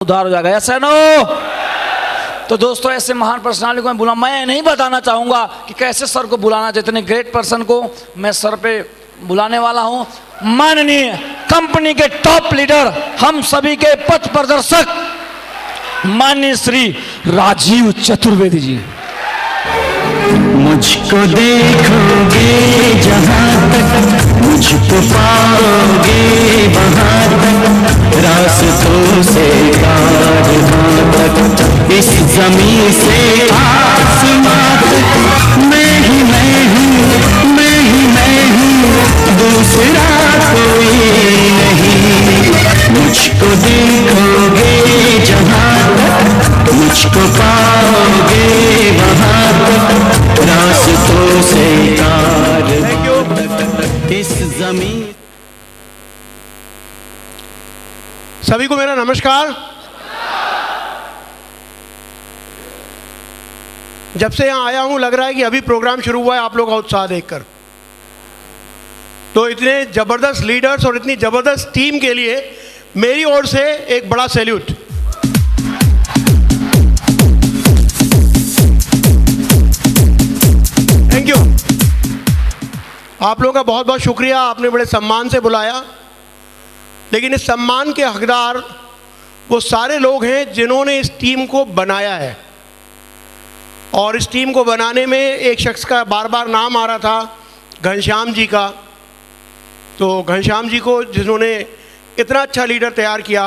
उधार हो जाएगा। ऐसा नो। तो दोस्तों ऐसे महान पर्सनालिटी को मैं बुला, मैं नहीं बताना चाहूंगा कि कैसे सर को बुलाना चाहिए। इतने ग्रेट पर्सन को मैं सर पे बुलाने वाला हूं। माननीय कंपनी के टॉप लीडर, हम सभी के पथ प्रदर्शक माननीय श्री राजीव चतुर्वेदी जी। मुझको देखोगे जहाँ तक, मुझको पाओगे वहाँ तक, रास्तों से कारवां तक, इस जमीन से आसमां तक, मैं ही मैं हूँ, मैं ही मैं हूँ, दूसरा कोई नहीं। मुझको देखोगे जहाँ तक, मुझको पाओगे वहाँ तक, रास्तों से कारवां तक, इस जमीन। सभी को मेरा नमस्कार। जब से यहाँ आया हूँ लग रहा है कि अभी प्रोग्राम शुरू हुआ है आप लोगों का उत्साह देखकर। तो इतने जबरदस्त लीडर्स और इतनी जबरदस्त टीम के लिए मेरी ओर से एक बड़ा सैल्यूट। Thank you. आप लोगों का बहुत बहुत शुक्रिया, आपने बड़े सम्मान से बुलाया। लेकिन इस सम्मान के हकदार वो सारे लोग हैं जिन्होंने इस टीम को बनाया है। और इस टीम को बनाने में एक शख्स का बार बार नाम आ रहा था, घनश्याम जी का। तो घनश्याम जी को जिन्होंने इतना अच्छा लीडर तैयार किया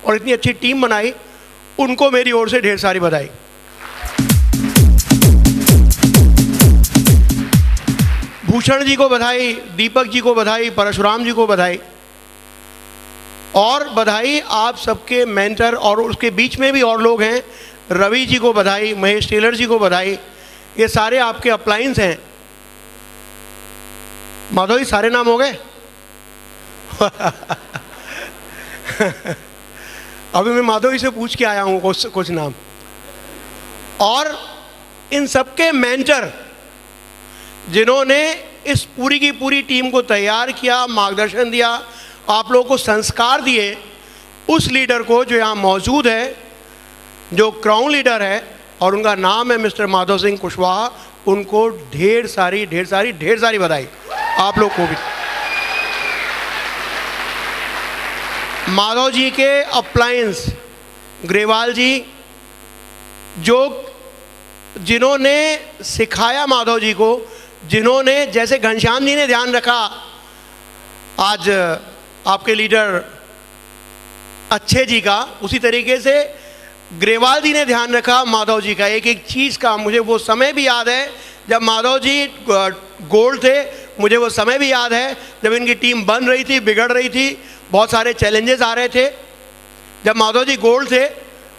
और इतनी अच्छी टीम बनाई, उनको मेरी ओर से ढेर सारी बधाई। भूषण जी को बधाई, दीपक जी को बधाई, परशुराम जी को बधाई, और बधाई आप सबके मेंटर, और उसके बीच में भी और लोग हैं। रवि जी को बधाई, महेश टेलर जी को बधाई। ये सारे आपके अपलाइंस हैं। माधव जी सारे नाम हो गए? अभी मैं माधव जी से पूछ के आया हूँ कुछ नाम। और इन सबके मेंटर जिन्होंने इस पूरी की पूरी टीम को तैयार किया, मार्गदर्शन दिया, आप लोगों को संस्कार दिए, उस लीडर को जो यहाँ मौजूद है, जो क्राउन लीडर है और उनका नाम है मिस्टर माधव सिंह कुशवाहा, उनको ढेर सारी बधाई। आप लोग को भी। माधव जी के अप्लायंस ग्रेवाल जी, जिन्होंने सिखाया माधव जी को, जिन्होंने, जैसे घनश्याम जी ने ध्यान रखा आज आपके लीडर अच्छे जी का, उसी तरीके से ग्रेवाल जी ने ध्यान रखा माधव जी का एक एक चीज़ का। मुझे वो समय भी याद है जब माधव जी गोल्ड थे, मुझे वो समय भी याद है जब इनकी टीम बन रही थी, बिगड़ रही थी, बहुत सारे चैलेंजेस आ रहे थे। जब माधव जी गोल्ड थे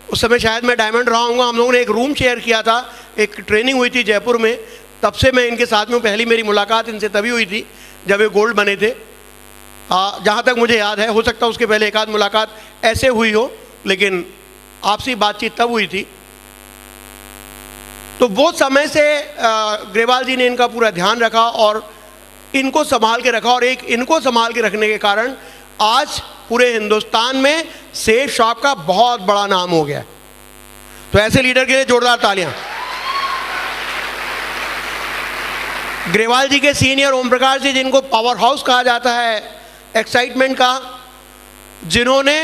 उस समय शायद मैं डायमंड रहा हूँगा। हम लोगों ने एक रूम शेयर किया था, एक ट्रेनिंग हुई थी जयपुर में। तब से मैं इनके साथ में, पहली मेरी मुलाकात इनसे तभी हुई थी जब ये गोल्ड बने थे। जहाँ तक मुझे याद है, हो सकता है उसके पहले एक आध मुलाकात ऐसे हुई हो, लेकिन आपसी बातचीत तब हुई थी। तो वो समय से ग्रेवाल जी ने इनका पूरा ध्यान रखा और इनको संभाल के रखा, और एक इनको संभाल के रखने के कारण आज पूरे हिंदुस्तान में सेफ शॉप का बहुत बड़ा नाम हो गया। तो ऐसे लीडर के लिए जोरदार तालियां। ग्रेवाल जी के सीनियर ओम प्रकाश जी, जिनको पावर हाउस कहा जाता है एक्साइटमेंट का, जिन्होंने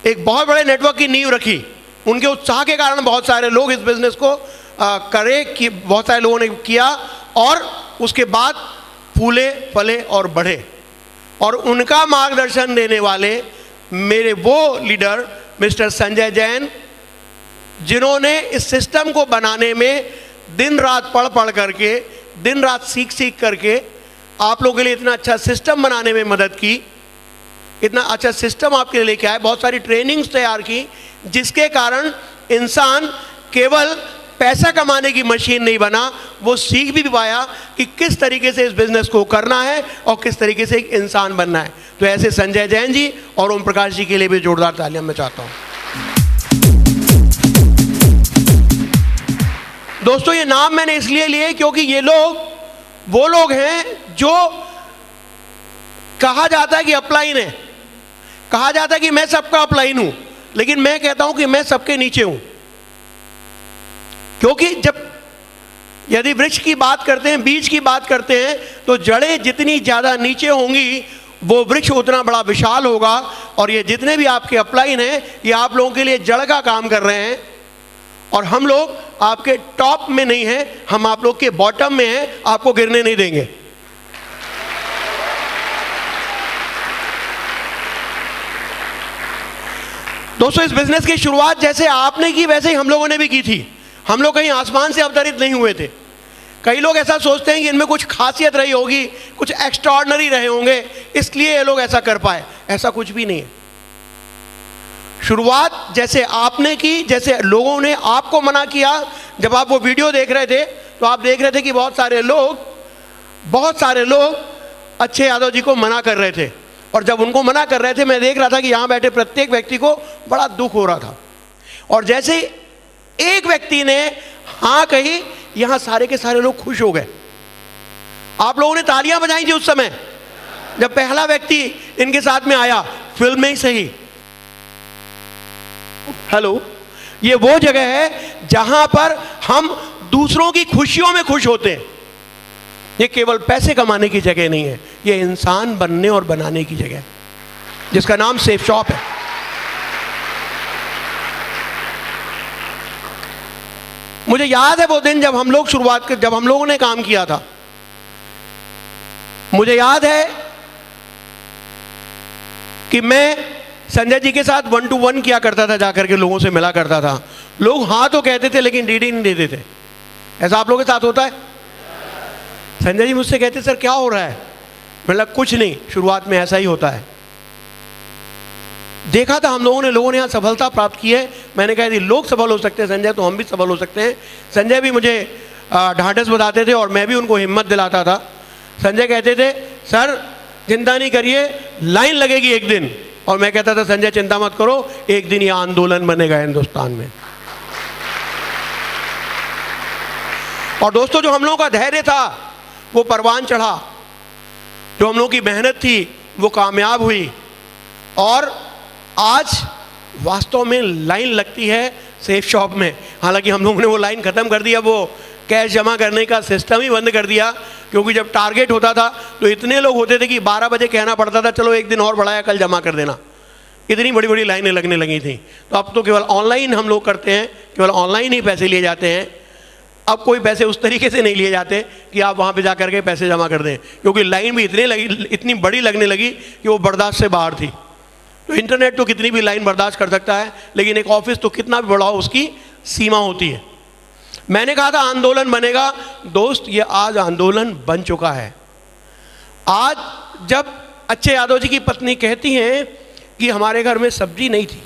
एक बहुत बड़े नेटवर्क की नींव रखी। उनके उत्साह के कारण बहुत सारे लोग इस बिजनेस को कि बहुत सारे लोगों ने किया, और उसके बाद फूले फले और बढ़े। और उनका मार्गदर्शन देने वाले मेरे वो लीडर मिस्टर संजय जैन, जिन्होंने इस सिस्टम को बनाने में दिन रात पढ़ करके, दिन रात सीख करके आप लोगों के लिए इतना अच्छा सिस्टम बनाने में मदद की, इतना अच्छा सिस्टम आपके लिए लेके आए, बहुत सारी ट्रेनिंग्स तैयार की, जिसके कारण इंसान केवल पैसा कमाने की मशीन नहीं बना, वो सीख भी पाया कि किस तरीके से इस बिजनेस को करना है और किस तरीके से एक इंसान बनना है। तो ऐसे संजय जैन जी और ओम प्रकाश जी के लिए भी जोरदार तालियां मैं चाहता हूं। दोस्तों ये नाम मैंने इसलिए लिए क्योंकि ये लोग वो लोग हैं जो कहा जाता है कि अपलाइन है, कहा जाता है कि मैं सबका अपलाइन हूं, लेकिन मैं कहता हूं कि मैं सबके नीचे हूं। क्योंकि यदि वृक्ष की बात करते हैं, बीज की बात करते हैं, तो जड़ें जितनी ज्यादा नीचे होंगी वो वृक्ष उतना बड़ा विशाल होगा। और ये जितने भी आपके अपलाइन हैं, ये आप लोगों के लिए जड़ का काम कर रहे हैं, और हम लोग आपके टॉप में नहीं हैं, हम आप लोग के बॉटम में हैं, आपको गिरने नहीं देंगे। दोस्तों, इस बिजनेस की शुरुआत जैसे आपने की वैसे ही हम लोगों ने भी की थी। हम लोग कहीं आसमान से अवतरित नहीं हुए थे। कई लोग ऐसा सोचते हैं कि इनमें कुछ खासियत रही होगी, कुछ एक्स्ट्राऑर्डिनरी रहे होंगे, इसलिए ये लोग ऐसा कर पाए। ऐसा कुछ भी नहीं है। शुरुआत जैसे आपने की, जैसे लोगों ने आपको मना किया। जब आप वो वीडियो देख रहे थे तो आप देख रहे थे कि बहुत सारे लोग अच्छे यादव जी को मना कर रहे थे, और जब उनको मना कर रहे थे मैं देख रहा था कि यहां बैठे प्रत्येक व्यक्ति को बड़ा दुख हो रहा था। और जैसे एक व्यक्ति ने हां कही, यहां सारे के सारे लोग खुश हो गए। आप लोगों ने तालियां बजाई थी उस समय जब पहला व्यक्ति इनके साथ में आया, फिल्म में ही सही। हेलो, ये वो जगह है जहां पर हम दूसरों की खुशियों में खुश होते हैं। ये केवल पैसे कमाने की जगह नहीं है, ये इंसान बनने और बनाने की जगह है, जिसका नाम सेफ शॉप है। मुझे याद है वो दिन जब हम लोग जब हम लोगों ने काम किया था। मुझे याद है कि मैं संजय जी के साथ 1 to 1 किया करता था, जाकर के लोगों से मिला करता था। लोग हाँ तो कहते थे लेकिन डीडी नहीं देते थे। ऐसा आप लोगों के साथ होता है? संजय जी मुझसे कहते सर क्या हो रहा है? मतलब कुछ नहीं, शुरुआत में ऐसा ही होता है। देखा था हम लोगों ने यहाँ सफलता प्राप्त की है। मैंने कहा यदि लोग सफल हो सकते हैं संजय, तो हम भी सफल हो सकते हैं। संजय भी मुझे ढांढस बताते थे और मैं भी उनको हिम्मत दिलाता था। संजय कहते थे सर चिंता नहीं करिए, लाइन लगेगी एक दिन। और मैं कहता था संजय चिंता मत करो, एक दिन ये आंदोलन बनेगा हिंदुस्तान में। और दोस्तों, जो हम लोगों का धैर्य था वो परवान चढ़ा, जो हम लोगों की मेहनत थी वो कामयाब हुई, और आज वास्तव में लाइन लगती है सेफ शॉप में। हालांकि हम लोगों ने वो लाइन खत्म कर दिया, वो कैश जमा करने का सिस्टम ही बंद कर दिया, क्योंकि जब टारगेट होता था तो इतने लोग होते थे कि 12 बजे कहना पड़ता था चलो एक दिन और बढ़ाया, कल जमा कर देना। इतनी बड़ी बड़ी लाइनें लगने लगी थी। तो अब तो केवल ऑनलाइन हम लोग करते हैं, केवल ऑनलाइन ही पैसे लिए जाते हैं। अब कोई पैसे उस तरीके से नहीं लिए जाते कि आप वहाँ पे जा करके पैसे जमा कर दें, क्योंकि लाइन भी इतनी बड़ी लगने लगी कि वो बर्दाश्त से बाहर थी। तो इंटरनेट तो कितनी भी लाइन बर्दाश्त कर सकता है, लेकिन एक ऑफिस तो कितना भी बड़ा हो उसकी सीमा होती है। मैंने कहा था आंदोलन बनेगा, दोस्त ये आज आंदोलन बन चुका है। आज जब अच्छे यादव जी की पत्नी कहती हैं कि हमारे घर में सब्जी नहीं थी,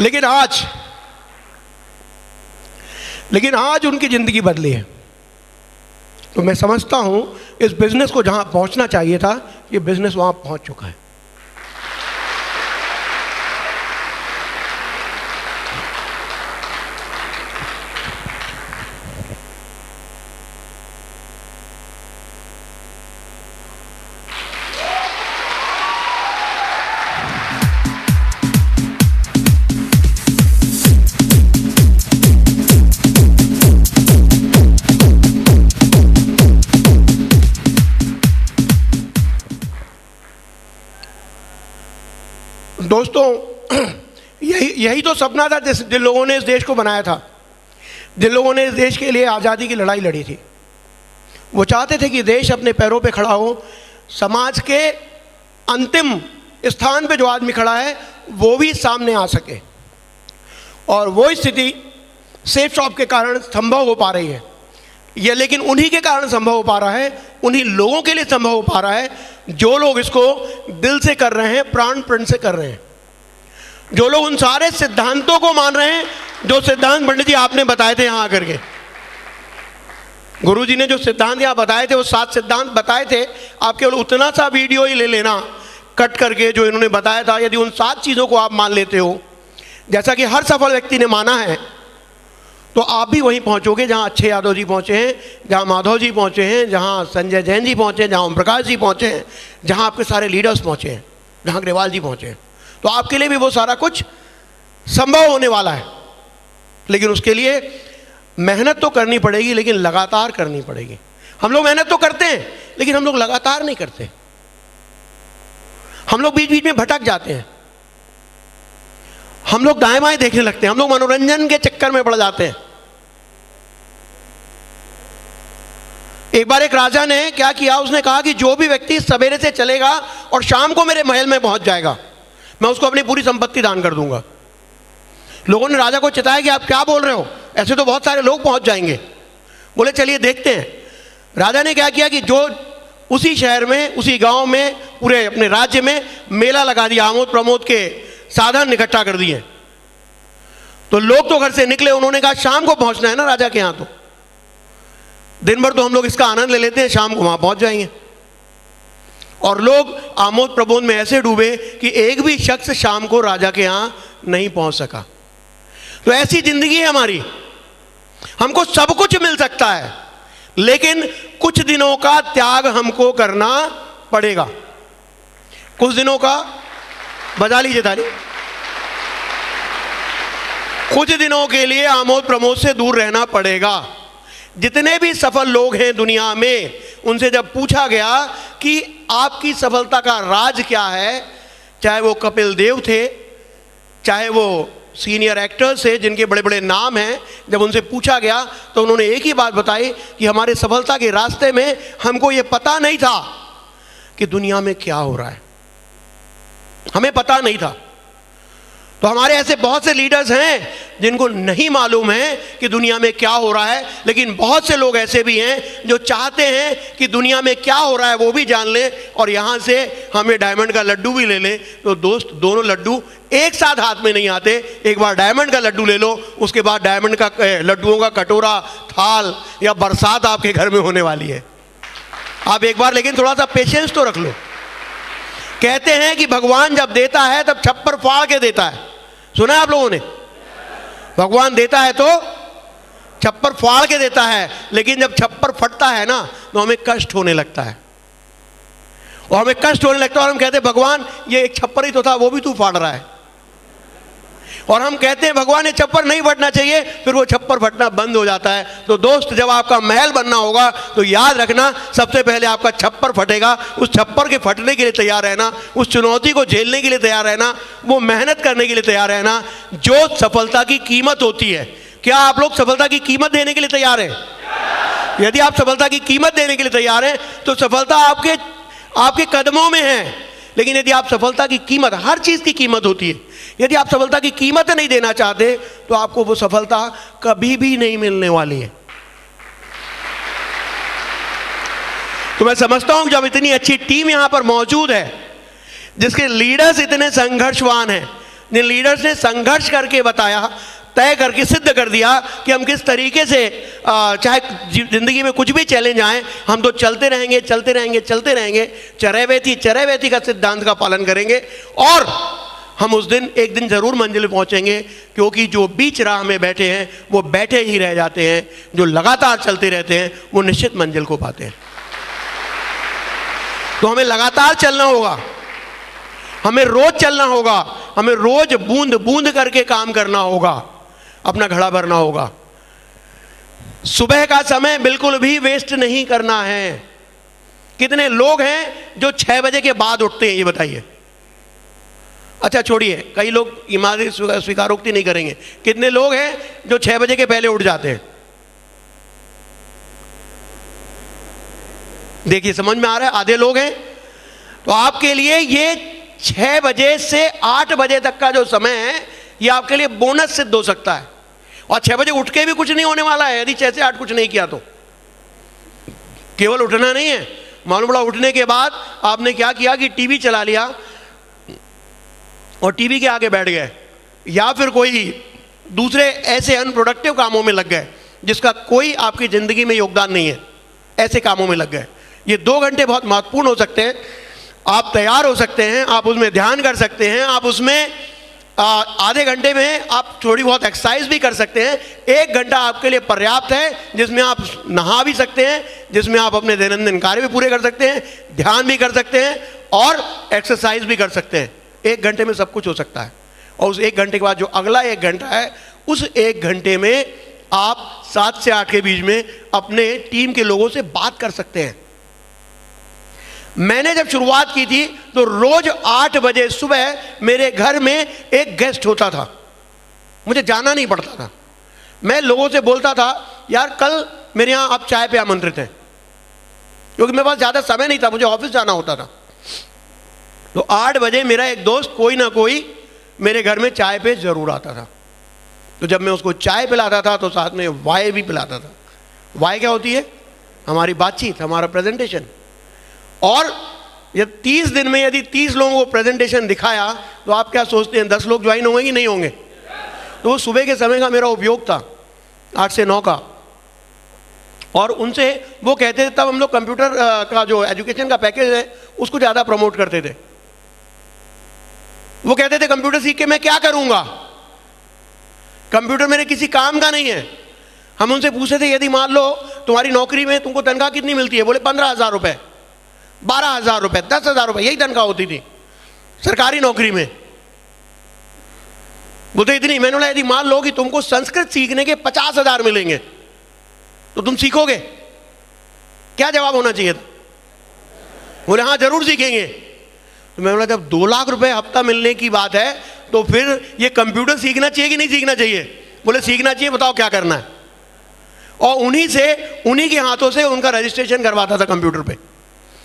लेकिन आज उनकी जिंदगी बदली है। तो मैं समझता हूं इस बिजनेस को जहां पहुंचना चाहिए था, ये बिजनेस वहां पहुंच चुका है। दोस्तों, यही तो सपना था जिन लोगों ने इस देश को बनाया था, जिन लोगों ने इस देश के लिए आज़ादी की लड़ाई लड़ी थी। वो चाहते थे कि देश अपने पैरों पे खड़ा हो, समाज के अंतिम स्थान पे जो आदमी खड़ा है वो भी सामने आ सके। और वो स्थिति सेफ शॉप के कारण संभव हो पा रही है। ये लेकिन उन्हीं के कारण संभव हो पा रहा है, उन्हीं लोगों के लिए संभव हो पा रहा है जो लोग इसको दिल से कर रहे हैं, प्राण प्रण से कर रहे हैं, जो लोग उन सारे सिद्धांतों को मान रहे हैं जो सिद्धांत पंडित जी आपने बताए थे यहाँ आकर के। गुरुजी ने जो सिद्धांत यहाँ बताए थे, वो 7 सिद्धांत बताए थे। आप केवल उतना सा वीडियो ही ले लेना कट करके जो इन्होंने बताया था। यदि उन 7 चीज़ों को आप मान लेते हो, जैसा कि हर सफल व्यक्ति ने माना है, तो आप भी वहीं पहुंचोगे जहां अच्छे यादव जी पहुंचे हैं, जहां माधव जी पहुंचे हैं, जहां संजय जैन जी पहुंचे हैं, जहां ओम प्रकाश जी पहुंचे हैं, जहां आपके सारे लीडर्स पहुंचे हैं, जहां अग्रवाल जी पहुंचे हैं। तो आपके लिए भी वो सारा कुछ संभव होने वाला है, लेकिन उसके लिए मेहनत तो करनी पड़ेगी, लेकिन लगातार करनी पड़ेगी। हम लोग मेहनत तो करते हैं, लेकिन हम लोग लगातार नहीं करते। हम लोग बीच बीच में भटक जाते हैं, हम लोग दाएं बाएं देखने लगते हैं, हम लोग मनोरंजन के चक्कर में पड़ जाते हैं। एक बार एक राजा ने क्या किया, उसने कहा कि जो भी व्यक्ति सवेरे से चलेगा और शाम को मेरे महल में पहुंच जाएगा, मैं उसको अपनी पूरी संपत्ति दान कर दूंगा। लोगों ने राजा को चिताया कि आप क्या बोल रहे हो, ऐसे तो बहुत सारे लोग पहुंच जाएंगे। बोले चलिए देखते हैं। राजा ने क्या किया कि जो उसी शहर में, उसी गांव में, पूरे अपने राज्य में मेला लगा दिया, आमोद प्रमोद के साधन इकट्ठा कर दिए। तो लोग तो घर से निकले, उन्होंने कहा शाम को पहुंचना है ना राजा के यहां, तो दिन भर तो हम लोग इसका आनंद ले लेते हैं, शाम को वहां पहुंच जाएंगे। और लोग आमोद प्रमोद में ऐसे डूबे कि एक भी शख्स शाम को राजा के यहां नहीं पहुंच सका। तो ऐसी जिंदगी है हमारी, हमको सब कुछ मिल सकता है, लेकिन कुछ दिनों का त्याग हमको करना पड़ेगा। कुछ दिनों का, बजा लीजिए ताली। कुछ दिनों के लिए आमोद प्रमोद से दूर रहना पड़ेगा। जितने भी सफल लोग हैं दुनिया में, उनसे जब पूछा गया कि आपकी सफलता का राज क्या है, चाहे वो कपिल देव थे, चाहे वो सीनियर एक्टर्स थे जिनके बड़े बड़े नाम हैं, जब उनसे पूछा गया तो उन्होंने एक ही बात बताई कि हमारे सफलता के रास्ते में हमको ये पता नहीं था कि दुनिया में क्या हो रहा है, हमें पता नहीं था। तो हमारे ऐसे बहुत से लीडर्स हैं जिनको नहीं मालूम है कि दुनिया में क्या हो रहा है, लेकिन बहुत से लोग ऐसे भी हैं जो चाहते हैं कि दुनिया में क्या हो रहा है वो भी जान लें और यहाँ से हमें डायमंड का लड्डू भी ले लें। तो दोस्त, दोनों लड्डू एक साथ हाथ में नहीं आते। एक बार डायमंड का लड्डू ले लो, उसके बाद डायमंड का लड्डुओं का कटोरा, थाल या बरसात आपके घर में होने वाली है। आप एक बार लेकिन थोड़ा सा पेशेंस तो रख लो। कहते हैं कि भगवान जब देता है तब छप्पर फाड़ के देता है, सुना है आप लोगों ने? भगवान देता है तो छप्पर फाड़ के देता है, लेकिन जब छप्पर फटता है ना तो हमें कष्ट होने लगता है, और हमें कष्ट होने लगता है और हम कहते हैं भगवान ये एक छप्पर ही तो था, वो भी तू फाड़ रहा है। और हम कहते हैं भगवान ये छप्पर नहीं फटना चाहिए, फिर वो छप्पर फटना बंद हो जाता है। तो दोस्त, जब आपका महल बनना होगा तो याद रखना, सबसे पहले आपका छप्पर फटेगा। उस छप्पर के फटने के लिए तैयार रहना, उस चुनौती को झेलने के लिए तैयार रहना, वो मेहनत करने के लिए तैयार रहना जो सफलता की कीमत होती है। क्या आप लोग सफलता की कीमत देने के लिए तैयार हैं? यदि आप सफलता की कीमत देने के लिए तैयार हैं तो सफलता आपके कदमों में है। लेकिन यदि आप सफलता की कीमत, हर चीज की कीमत होती है, यदि आप सफलता की कीमत नहीं देना चाहते तो आपको वो सफलता कभी भी नहीं मिलने वाली है। तो मैं समझता हूं जब इतनी अच्छी टीम यहां पर मौजूद है, जिसके लीडर्स इतने संघर्षवान हैं, जिन लीडर्स ने संघर्ष करके बताया, तय करके सिद्ध कर दिया कि हम किस तरीके से चाहे जिंदगी में कुछ भी चैलेंज आए, हम तो चलते रहेंगे, चलते रहेंगे, चलते रहेंगे, चरैवेती का सिद्धांत का पालन करेंगे और हम उस दिन एक दिन जरूर मंजिल पहुंचेंगे। क्योंकि जो बीच राह में बैठे हैं वो बैठे ही रह जाते हैं, जो लगातार चलते रहते हैं वो निश्चित मंजिल को पाते हैं। तो हमें लगातार चलना होगा, हमें रोज चलना होगा, हमें रोज बूंद बूंद करके काम करना होगा, अपना घड़ा भरना होगा। सुबह का समय बिल्कुल भी वेस्ट नहीं करना है। कितने लोग हैं जो 6 बजे के बाद उठते हैं, ये बताइए? अच्छा छोड़िए, कई लोग ईमानदारी स्वीकारोक्ति नहीं करेंगे। कितने लोग हैं जो 6 बजे के पहले उठ जाते हैं? देखिए, समझ में आ रहा है? आधे लोग हैं। तो आपके लिए ये 6 बजे से 8 बजे तक का जो समय है, ये आपके लिए बोनस सिद्ध हो सकता है। और 6 बजे उठ के भी कुछ नहीं होने वाला है यदि 6 से 8 कुछ नहीं किया तो। केवल उठना नहीं है, मालूम पड़ा उठने के बाद आपने क्या किया कि टीवी चला लिया और टीवी के आगे बैठ गए, या फिर कोई दूसरे ऐसे अनप्रोडक्टिव कामों में लग गए जिसका कोई आपकी ज़िंदगी में योगदान नहीं है, ऐसे कामों में लग गए। ये 2 घंटे बहुत महत्वपूर्ण हो सकते हैं। आप तैयार हो सकते हैं, आप उसमें ध्यान कर सकते हैं, आप उसमें आधे घंटे में आप थोड़ी बहुत एक्सरसाइज भी कर सकते हैं। 1 घंटा आपके लिए पर्याप्त है, जिसमें आप नहा भी सकते हैं, जिसमें आप अपने दैनंदिन कार्य भी पूरे कर सकते हैं, ध्यान भी कर सकते हैं और एक्सरसाइज भी कर सकते हैं। 1 घंटे में सब कुछ हो सकता है। और उस 1 घंटे के बाद जो अगला 1 घंटा है, उस 1 घंटे में आप 7 से 8 के बीच में अपने टीम के लोगों से बात कर सकते हैं। मैंने जब शुरुआत की थी तो रोज 8 बजे सुबह मेरे घर में एक गेस्ट होता था, मुझे जाना नहीं पड़ता था। मैं लोगों से बोलता था, यार कल मेरे यहाँ आप चाय पे आमंत्रित हैं, क्योंकि मेरे पास ज़्यादा समय नहीं था, मुझे ऑफिस जाना होता था। तो 8 बजे मेरा एक दोस्त कोई ना कोई मेरे घर में चाय पे जरूर आता था। तो जब मैं उसको चाय पिलाता था तो साथ में वाई भी पिलाता था। वाई क्या होती है? हमारी बातचीत, हमारा प्रेजेंटेशन। और जब 30 दिन में यदि 30 लोगों को प्रेजेंटेशन दिखाया तो आप क्या सोचते हैं 10 लोग ज्वाइन होंगे कि नहीं होंगे? तो वो सुबह के समय का मेरा उपयोग था, 8 से 9 का। और उनसे वो कहते थे, तब हम लोग कंप्यूटर का जो एजुकेशन का पैकेज है उसको ज़्यादा प्रमोट करते थे। वो कहते थे कंप्यूटर सीख के मैं क्या करूंगा, कंप्यूटर मेरे किसी काम का नहीं है। हम उनसे पूछते थे, यदि मान लो तुम्हारी नौकरी में तुमको तनख्वाह कितनी मिलती है? बोले 15,000 रुपये, 12,000 रुपये, 10,000 रुपये, यही तनख्वाह होती थी सरकारी नौकरी में। बोलते इतनी। मैंने बोला यदि मान लो कि तुमको संस्कृत सीखने के 50,000 मिलेंगे तो तुम सीखोगे? क्या जवाब होना चाहिए था? बोले हाँ जरूर सीखेंगे। तो मैं बोला जब 2 लाख रुपए हफ्ता मिलने की बात है तो फिर ये कंप्यूटर सीखना चाहिए कि नहीं सीखना चाहिए? बोले सीखना चाहिए, बताओ क्या करना है। और उन्हीं के हाथों से उनका रजिस्ट्रेशन करवाता था कंप्यूटर पे।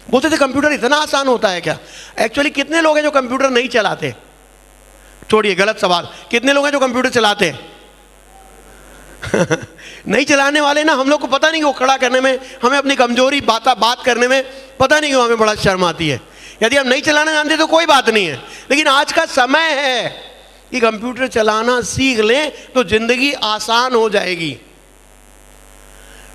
बोलते थे कंप्यूटर इतना आसान होता है क्या? एक्चुअली कितने लोग हैं जो कंप्यूटर नहीं चलाते? छोड़िए, गलत सवाल। कितने लोग हैं जो कंप्यूटर चलाते हैं? नहीं चलाने वाले ना, हम लोग को पता नहीं वो खड़ा करने में, हमें अपनी कमजोरी बात करने में पता नहीं क्यों हमें बड़ा शर्म आती है। यदि हम नहीं चलाना जानते तो कोई बात नहीं है, लेकिन आज का समय है कि कंप्यूटर चलाना सीख लें तो जिंदगी आसान हो जाएगी।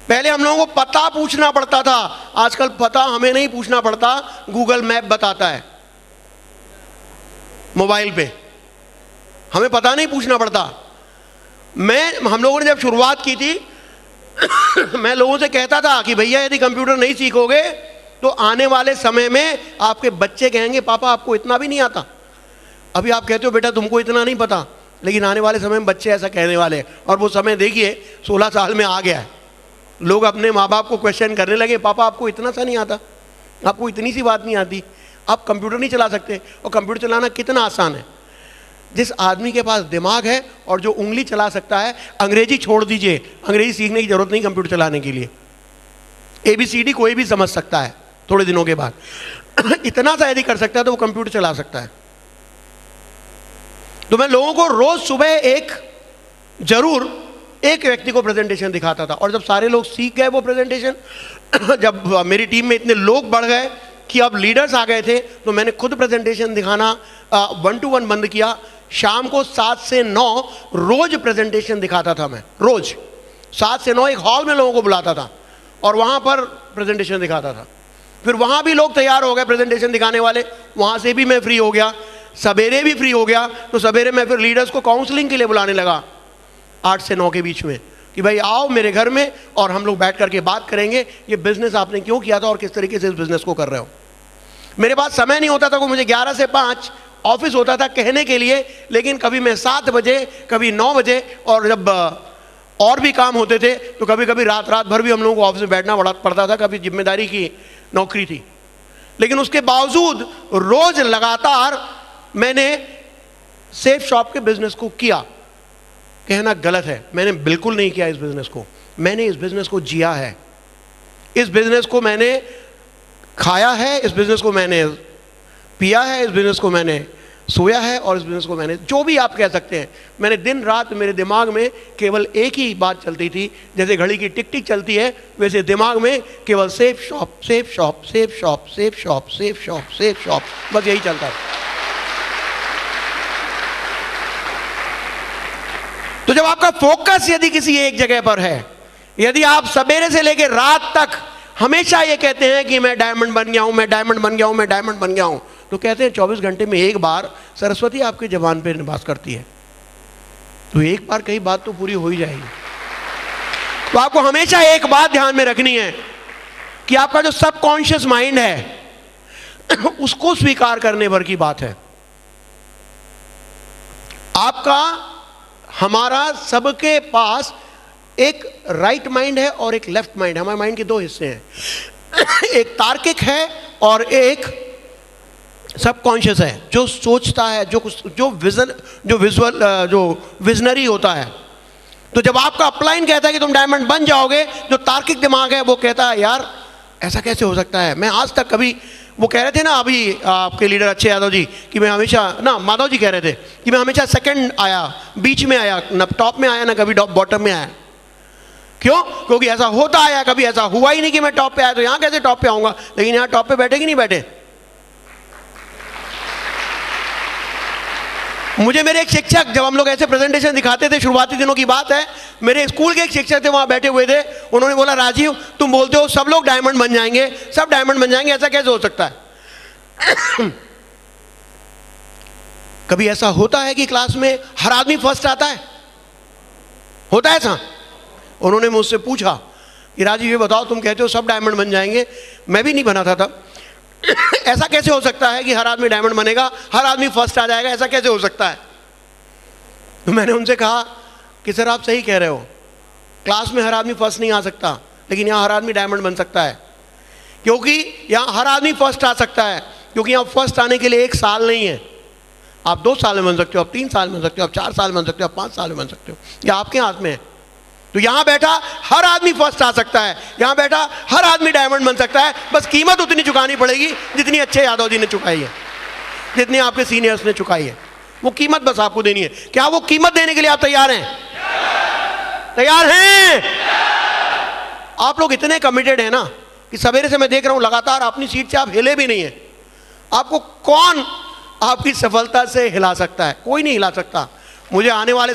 पहले हम लोगों को पता पूछना पड़ता था, आजकल पता हमें नहीं पूछना पड़ता, गूगल मैप बताता है मोबाइल पे, हमें पता नहीं पूछना पड़ता। हम लोगों ने जब शुरुआत की थी मैं लोगों से कहता था कि भैया यदि कंप्यूटर नहीं सीखोगे तो आने वाले समय में आपके बच्चे कहेंगे पापा आपको इतना भी नहीं आता। अभी आप कहते हो बेटा तुमको इतना नहीं पता, लेकिन आने वाले समय में बच्चे ऐसा कहने वाले हैं। और वो समय देखिए 16 साल में आ गया है। लोग अपने माँ बाप को क्वेश्चन करने लगे, पापा आपको इतना सा नहीं आता, आपको इतनी सी बात नहीं आती, आप कंप्यूटर नहीं चला सकते। और कंप्यूटर चलाना कितना आसान है। जिस आदमी के पास दिमाग है और जो उंगली चला सकता है, अंग्रेजी छोड़ दीजिए, अंग्रेजी सीखने की जरूरत नहीं कंप्यूटर चलाने के लिए। ABCD कोई भी समझ सकता है थोड़े दिनों के बाद। इतना सा यदि कर सकता है तो वो कंप्यूटर चला सकता है। तो मैं लोगों को रोज सुबह जरूर एक व्यक्ति को प्रेजेंटेशन दिखाता था। और जब सारे लोग सीख गए वो प्रेजेंटेशन, जब मेरी टीम में इतने लोग बढ़ गए कि अब लीडर्स आ गए थे, तो मैंने खुद प्रेजेंटेशन दिखाना 1-to-1 बंद किया। शाम को 7 से 9 रोज प्रेजेंटेशन दिखाता था मैं। रोज 7 से 9 एक हॉल में लोगों को बुलाता था और वहां पर प्रेजेंटेशन दिखाता था। फिर वहां भी लोग तैयार हो गए प्रेजेंटेशन दिखाने वाले, वहां से भी मैं फ्री हो गया। सवेरे भी फ्री हो गया तो सवेरे मैं फिर लीडर्स को काउंसलिंग के लिए बुलाने लगा 8 से 9 के बीच में कि भाई आओ मेरे घर में और हम लोग बैठ करके बात करेंगे, ये बिजनेस आपने क्यों किया था और किस तरीके से इस बिजनेस को कर रहे हो। मेरे पास समय नहीं होता था को मुझे 11 से 5 ऑफिस होता था कहने के लिए, लेकिन कभी मैं 7 बजे, कभी 9 बजे, और जब और भी काम होते थे तो कभी कभी रात भर भी हम लोगों को ऑफिस में बैठना पड़ता था, कभी जिम्मेदारी की नौकरी थी। लेकिन उसके बावजूद रोज लगातार मैंने सेफ शॉप के बिजनेस को किया। कहना गलत है, मैंने बिल्कुल नहीं किया इस बिजनेस को, मैंने इस बिजनेस को जिया है। इस बिजनेस को मैंने खाया है, इस बिजनेस को मैंने पिया है, इस बिजनेस को मैंने सोया है, और इस बिजनेस को मैंने जो भी आप कह सकते हैं, मैंने दिन रात मेरे दिमाग में केवल एक ही बात चलती थी। जैसे घड़ी की टिक टिक चलती है वैसे दिमाग में केवल safe shop, safe shop, safe shop, safe shop, safe shop, safe shop, बस यही चलता है। तो जब आपका फोकस यदि किसी एक जगह पर है, यदि आप सवेरे से लेकर रात तक हमेशा ये कहते हैं कि मैं डायमंड बन गया हूं, मैं डायमंड बन गया हूं, मैं डायमंड बन गया हूं, तो कहते हैं 24 घंटे में एक बार सरस्वती आपके जबान पे निवास करती है, तो एक बार कई बात तो पूरी हो ही जाएगी। तो आपको हमेशा एक बात ध्यान में रखनी है कि आपका जो सबकॉन्शियस माइंड है उसको स्वीकार करने भर की बात है। आपका, हमारा सबके पास एक राइट माइंड है और एक लेफ्ट माइंड है। हमारे माइंड के दो हिस्से हैं, एक तार्किक है और एक सबकॉन्शियस है, जो सोचता है, जो विजनरी होता है। तो जब आपका अपलाइन कहता है कि तुम डायमंड बन जाओगे, जो तार्किक दिमाग है वो कहता है यार ऐसा कैसे हो सकता है। मैं आज तक कभी, वो कह रहे थे ना अभी आपके लीडर अच्छे यादव जी, कि मैं हमेशा ना, माधव जी कह रहे थे कि मैं हमेशा सेकंड आया, बीच में आया, ना टॉप में आया ना कभी बॉटम में आया। क्यों? क्योंकि ऐसा होता आया, कभी ऐसा हुआ ही नहीं कि मैं टॉप पे आया, तो यहां कैसे टॉप पे आऊंगा। लेकिन यहां टॉप पे बैठे कि नहीं बैठे। मुझे मेरे एक शिक्षक, जब हम लोग ऐसे प्रेजेंटेशन दिखाते थे, शुरुआती दिनों की बात है, मेरे स्कूल के एक शिक्षक थे, वहां बैठे हुए थे, उन्होंने बोला राजीव तुम बोलते हो सब लोग डायमंड बन जाएंगे, सब डायमंड बन जाएंगे, ऐसा कैसे हो सकता है। कभी ऐसा होता है कि क्लास में हर आदमी फर्स्ट आता है? होता है ऐसा? उन्होंने मुझसे पूछा कि राजीव ये बताओ, तुम कहते हो सब डायमंड बन जाएंगे, मैं भी नहीं बना था तब, ऐसा कैसे हो सकता है कि हर आदमी डायमंड बनेगा, हर आदमी फर्स्ट आ जाएगा, ऐसा कैसे हो सकता है। तो मैंने उनसे कहा कि सर आप सही कह रहे हो, क्लास में हर आदमी फर्स्ट नहीं आ सकता, लेकिन यहाँ हर आदमी डायमंड बन सकता है। क्योंकि यहाँ हर आदमी फर्स्ट आ सकता है, क्योंकि यहाँ फर्स्ट आने के लिए एक साल नहीं है, आप 2 साल में बन सकते हो, आप 3 साल में बन सकते हो, आप 4 साल में बन सकते हो, आप 5 साल में बन सकते हो, यह आपके हाथ में है। तो यहां बैठा हर आदमी फर्स्ट आ सकता है, यहां बैठा हर आदमी डायमंड बन सकता है, बस कीमत उतनी चुकानी पड़ेगी जितनी अच्छे यादव जी ने चुकाई है, जितनी आपके सीनियर्स ने चुकाई है, वो कीमत बस आपको देनी है। क्या वो कीमत देने के लिए आप तैयार हैं? तैयार हैं? आप लोग इतने कमिटेड हैं ना कि सवेरे से मैं देख रहा हूं लगातार अपनी सीट से आप हिले भी नहीं है। आपको कौन आपकी सफलता से हिला सकता है? कोई नहीं हिला सकता। मुझे आने वाले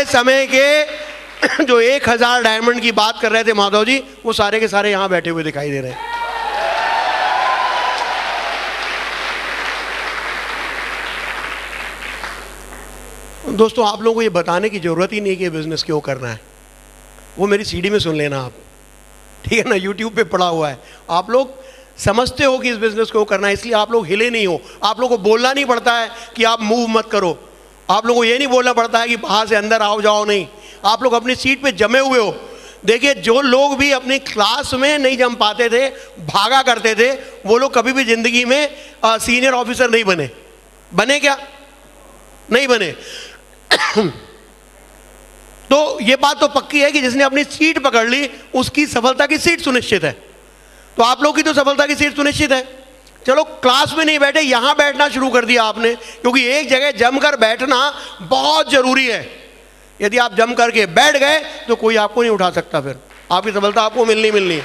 समय के जो 1000 डायमंड की बात कर रहे थे माधव जी, वो सारे के सारे यहां बैठे हुए दिखाई दे रहे हैं। दोस्तों आप लोगों को ये बताने की जरूरत ही नहीं कि बिजनेस क्यों करना है, वो मेरी सीडी में सुन लेना आप, ठीक है ना, यूट्यूब पे पड़ा हुआ है। आप लोग समझते हो कि इस बिजनेस को करना है, इसलिए आप लोग हिले नहीं हो। आप लोगों को बोलना नहीं पड़ता है कि आप मूव मत करो, आप लोगों को ये नहीं बोलना पड़ता है कि बाहर से अंदर आओ जाओ, नहीं, आप लोग अपनी सीट पे जमे हुए हो। देखिए जो लोग भी अपनी क्लास में नहीं जम पाते थे, भागा करते थे, वो लोग कभी भी जिंदगी में सीनियर ऑफिसर नहीं बने। बने क्या? नहीं बने। तो ये बात तो पक्की है कि जिसने अपनी सीट पकड़ ली उसकी सफलता की सीट सुनिश्चित है। तो आप लोग की तो सफलता की सीट सुनिश्चित है। चलो क्लास में नहीं बैठे, यहां बैठना शुरू कर दिया आपने, क्योंकि एक जगह जमकर बैठना बहुत जरूरी है। यदि आप जम करके बैठ गए तो कोई आपको नहीं उठा सकता, फिर आपकी सफलता आपको मिलनी है।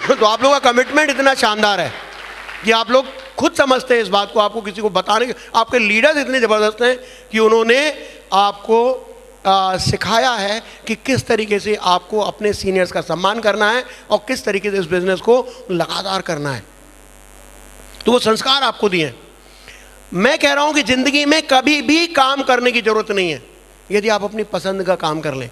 तो आप लोगों का कमिटमेंट इतना शानदार है कि आप लोग खुद समझते हैं इस बात को, आपको किसी को बताने के, आपके लीडर्स इतने जबरदस्त हैं कि उन्होंने आपको सिखाया है कि किस तरीके से आपको अपने सीनियर्स का सम्मान करना है और किस तरीके से इस बिजनेस को लगातार करना है। तो वो संस्कार आपको दिए हैं। मैं कह रहा हूं कि जिंदगी में कभी भी काम करने की जरूरत नहीं है यदि आप अपनी पसंद का काम कर लें,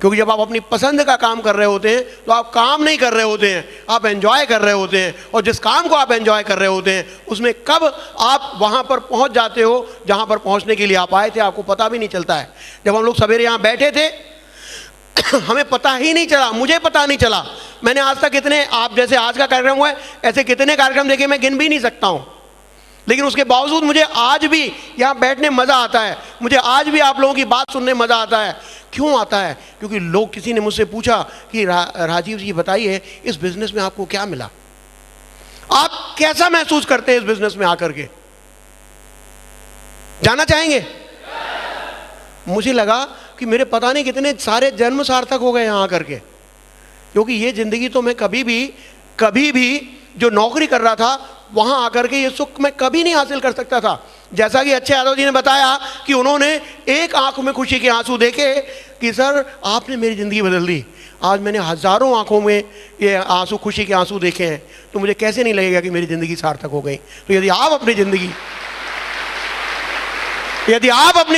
क्योंकि जब आप अपनी पसंद का काम कर रहे होते हैं तो आप काम नहीं कर रहे होते हैं, आप एंजॉय कर रहे होते हैं। और जिस काम को आप एंजॉय कर रहे होते हैं उसमें कब आप वहां पर पहुंच जाते हो जहां पर पहुंचने के लिए आप आए थे, आपको पता भी नहीं चलता है। जब हम लोग सवेरे यहां बैठे थे हमें पता ही नहीं चला, मुझे पता नहीं चला। मैंने आज तक इतने, आप जैसे आज का कार्यक्रम हुआ है ऐसे कितने कार्यक्रम देखे मैं गिन भी नहीं सकता हूं, लेकिन उसके बावजूद मुझे आज भी यहाँ बैठने मजा आता है, मुझे आज भी आप लोगों की बात सुनने मजा आता है। क्यों आता है? क्योंकि लोग, किसी ने मुझसे पूछा कि राजीव जी बताइए इस बिजनेस में आपको क्या मिला, आप कैसा महसूस करते हैं इस बिजनेस में आकर के, जानना चाहेंगे? मुझे लगा कि मेरे पता नहीं कितने सारे जन्म सार्थक हो गए यहां आकर के, क्योंकि ये जिंदगी तो मैं कभी भी जो नौकरी कर रहा था वहां आकर के ये सुख मैं कभी नहीं हासिल कर सकता था। जैसा कि अच्छे यादव जी ने बताया कि उन्होंने एक आंख में खुशी के आंसू देखे कि सर आपने मेरी ज़िंदगी बदल दी, आज मैंने हज़ारों आंखों में ये आंसू, खुशी के आंसू देखे हैं, तो मुझे कैसे नहीं लगेगा कि मेरी ज़िंदगी सार्थक हो गई। तो यदि आप अपनी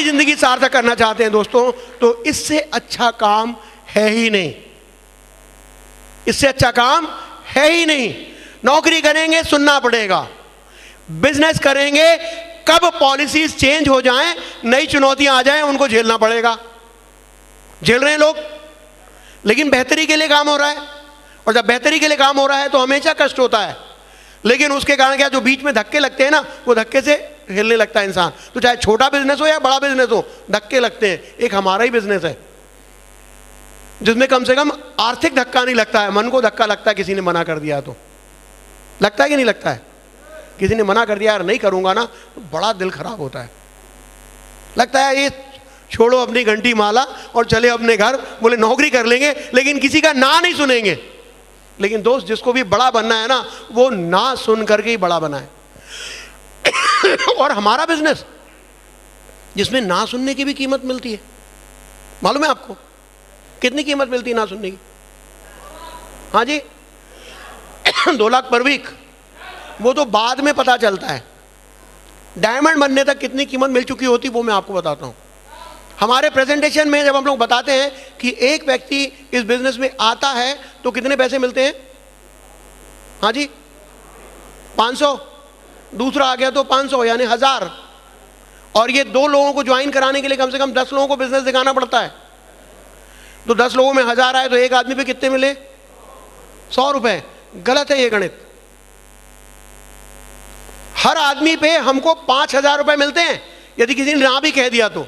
ज़िंदगी सार्थक करना चाहते हैं दोस्तों, तो इससे अच्छा काम है ही नहीं, इससे अच्छा काम है ही नहीं। नौकरी करेंगे सुनना पड़ेगा, बिजनेस करेंगे कब पॉलिसीज चेंज हो जाएं, नई चुनौतियां आ जाएं, उनको झेलना पड़ेगा। झेल रहे हैं लोग, लेकिन बेहतरी के लिए काम हो रहा है, और जब बेहतरी के लिए काम हो रहा है तो हमेशा कष्ट होता है, लेकिन उसके कारण क्या, जो बीच में धक्के लगते हैं ना, वो धक्के से हिलने लगता है इंसान। तो चाहे छोटा बिजनेस हो या बड़ा बिजनेस हो, धक्के लगते हैं। एक हमारा ही बिजनेस है जिसमें कम से कम आर्थिक धक्का नहीं लगता है, मन को धक्का लगता है किसी ने मना कर दिया तो। लगता है कि नहीं लगता है? किसी ने मना कर दिया यार नहीं करूंगा ना, तो बड़ा दिल खराब होता है। लगता है ये छोड़ो अपनी घंटी माला और चले अपने घर, बोले नौकरी कर लेंगे लेकिन किसी का ना नहीं सुनेंगे। लेकिन दोस्त, जिसको भी बड़ा बनना है ना, वो ना सुन करके ही बड़ा बना है। और हमारा बिजनेस जिसमें ना सुनने की भी कीमत मिलती है, मालूम है आपको कितनी कीमत मिलती है ना सुनने की? हाँ जी, 2 लाख पर वीक। वो तो बाद में पता चलता है, डायमंड बनने तक कितनी कीमत मिल चुकी होती वो मैं आपको बताता हूं। हमारे प्रेजेंटेशन में जब हम लोग बताते हैं कि एक व्यक्ति इस बिजनेस में आता है तो कितने पैसे मिलते हैं? हाँ जी, 500, दूसरा आ गया तो 500 यानी 1000, और ये 2 लोगों को ज्वाइन कराने के लिए कम से कम 10 लोगों को बिजनेस दिखाना पड़ता है। तो 10 लोगों में 1000 आए तो एक आदमी पे कितने मिले? 100 रुपए। गलत है ये गणित। हर आदमी पे हमको 5000 रुपए मिलते हैं यदि किसी ने ना भी कह दिया तो।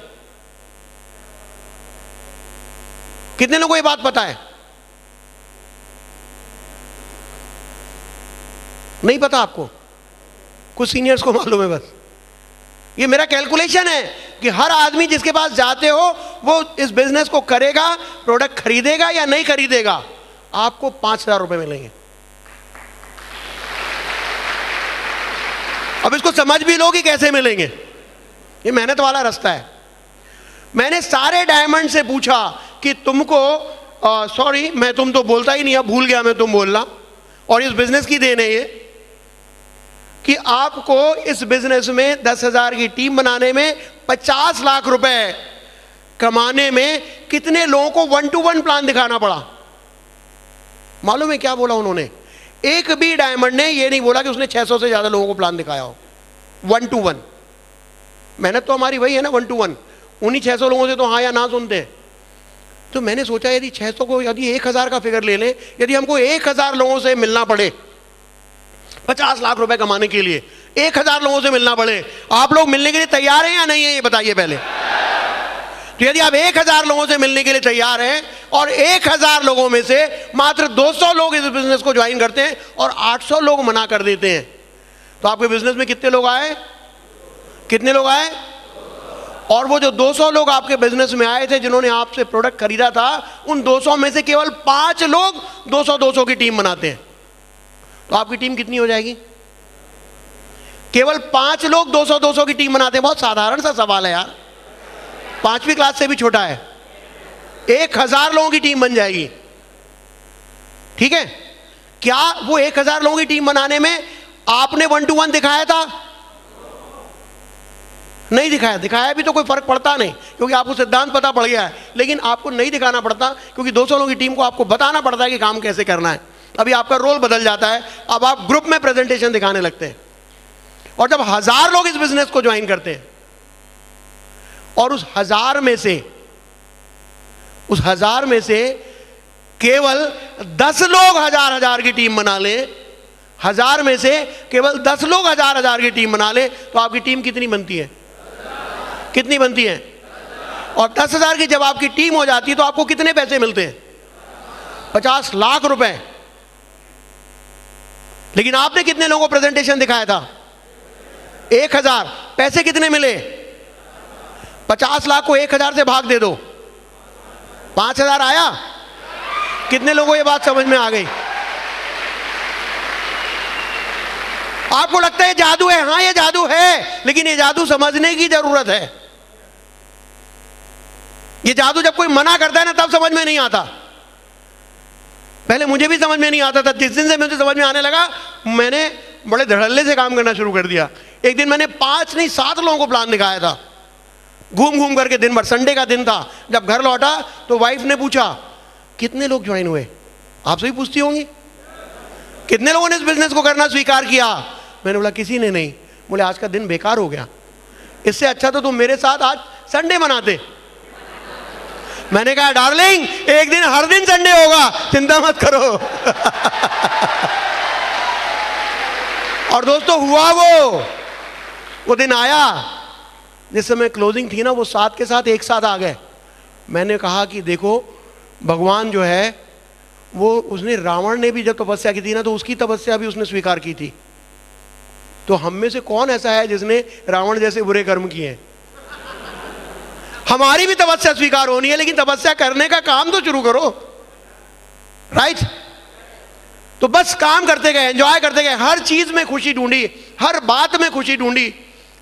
कितने लोगों को ये बात पता है? नहीं पता आपको? कुछ सीनियर्स को मालूम है बस। ये मेरा कैलकुलेशन है कि हर आदमी जिसके पास जाते हो वो इस बिजनेस को करेगा, प्रोडक्ट खरीदेगा या नहीं खरीदेगा, आपको 5000 रुपए मिलेंगे। अब इसको समझ भी लो कि कैसे मिलेंगे। ये मेहनत वाला रास्ता है। मैंने सारे डायमंड से पूछा कि तुमको सॉरी मैं तुम तो बोलता ही नहीं, अब भूल गया मैं तुम बोलना, और इस बिजनेस की देन है ये कि आपको इस बिजनेस में 10,000 की टीम बनाने में 50 लाख रुपए कमाने में कितने लोगों को 1-to-1 प्लान दिखाना पड़ा। मालूम है क्या बोला उन्होंने? एक भी डायमंड ने ये नहीं बोला कि उसने 600 से ज्यादा लोगों को प्लान दिखाया हो 1-to-1। मेहनत तो हमारी वही है ना, 1-to-1। उन्हीं 600 लोगों से तो हाँ या ना सुनते हैं। तो मैंने सोचा यदि 600 को यदि 1000 का फिगर ले लें, यदि हमको 1000 लोगों से मिलना पड़े 50 लाख रुपए कमाने के लिए, 1000 लोगों से मिलना पड़े, आप लोग मिलने के लिए तैयार हैं या नहीं है ये बताइए पहले। तो यदि आप 1000 लोगों से मिलने के लिए तैयार हैं और 1000 लोगों में से मात्र 200 लोग इस बिजनेस को ज्वाइन करते हैं और 800 लोग मना कर देते हैं, तो आपके बिजनेस में कितने लोग आए? कितने लोग आए? और वो जो 200 लोग आपके बिजनेस में आए थे जिन्होंने आपसे प्रोडक्ट खरीदा था, उन 200 में से केवल 5 लोग 200-200 की टीम बनाते हैं, तो आपकी टीम कितनी हो जाएगी? केवल 5 लोग 200-200 की टीम बनाते हैं। बहुत साधारण सा सवाल है यार, 5वीं क्लास से भी छोटा है। 1000 लोगों की टीम बन जाएगी, ठीक है? क्या वो 1000 लोगों की टीम बनाने में आपने 1-to-1 दिखाया था? नहीं दिखाया। दिखाया भी तो कोई फर्क पड़ता नहीं, क्योंकि आपको सिद्धांत पता पड़ गया है। लेकिन आपको नहीं दिखाना पड़ता, क्योंकि 200 लोगों की टीम को आपको बताना पड़ता है कि काम कैसे करना है। अभी आपका रोल बदल जाता है, अब आप ग्रुप में प्रेजेंटेशन दिखाने लगते हैं। और जब 1000 लोग इस बिजनेस को ज्वाइन करते हैं और उस 1000 में से केवल 10 लोग 1000 की टीम बना ले, 1000 में से केवल 10 लोग 1000 की टीम बना ले, तो आपकी टीम कितनी बनती है? कितनी बनती है? और 10,000 की जब आपकी टीम हो जाती है तो आपको कितने पैसे मिलते हैं? 50 लाख रुपए। लेकिन आपने कितने लोगों को प्रेजेंटेशन दिखाया था? 1000। पैसे कितने मिले? 50 लाख को 1000 से भाग दे दो, 5000 आया। कितने लोगों को ये बात समझ में आ गई? आपको लगता है जादू है, हाँ ये जादू है, लेकिन ये जादू समझने की जरूरत है। ये जादू जब कोई मना करता है ना, तब समझ में नहीं आता। पहले मुझे भी समझ में नहीं आता था। जिस दिन से मुझे समझ में आने लगा, मैंने बड़े धड़ल्ले से काम करना शुरू कर दिया। एक दिन मैंने 5 नहीं 7 लोगों को प्लान दिखाया था, घूम घूम करके दिन भर। संडे का दिन था। जब घर लौटा तो वाइफ ने पूछा कितने लोग ज्वाइन हुए। आपसे भी पूछती होंगी, कितने लोगों ने इस बिजनेस को करना स्वीकार किया। मैंने बोला किसी ने नहीं। बोले आज का दिन बेकार हो गया, इससे अच्छा तो तुम मेरे साथ आज संडे मनाते। मैंने कहा डार्लिंग, एक दिन हर दिन संडे होगा, चिंता मत करो। और दोस्तों हुआ वो दिन आया जिस समय क्लोजिंग थी ना, वो साथ के साथ एक साथ आ गए। मैंने कहा कि देखो भगवान जो है वो, उसने, रावण ने भी जब तपस्या की थी ना, तो उसकी तपस्या भी उसने स्वीकार की थी। तो हम में से कौन ऐसा है जिसने रावण जैसे बुरे कर्म किए हैं? हमारी भी तपस्या स्वीकार होनी है, लेकिन तपस्या करने का काम तो शुरू करो, राइट? तो बस काम करते गए, एंजॉय करते गए, हर चीज में खुशी ढूंढी, हर बात में खुशी ढूंढी,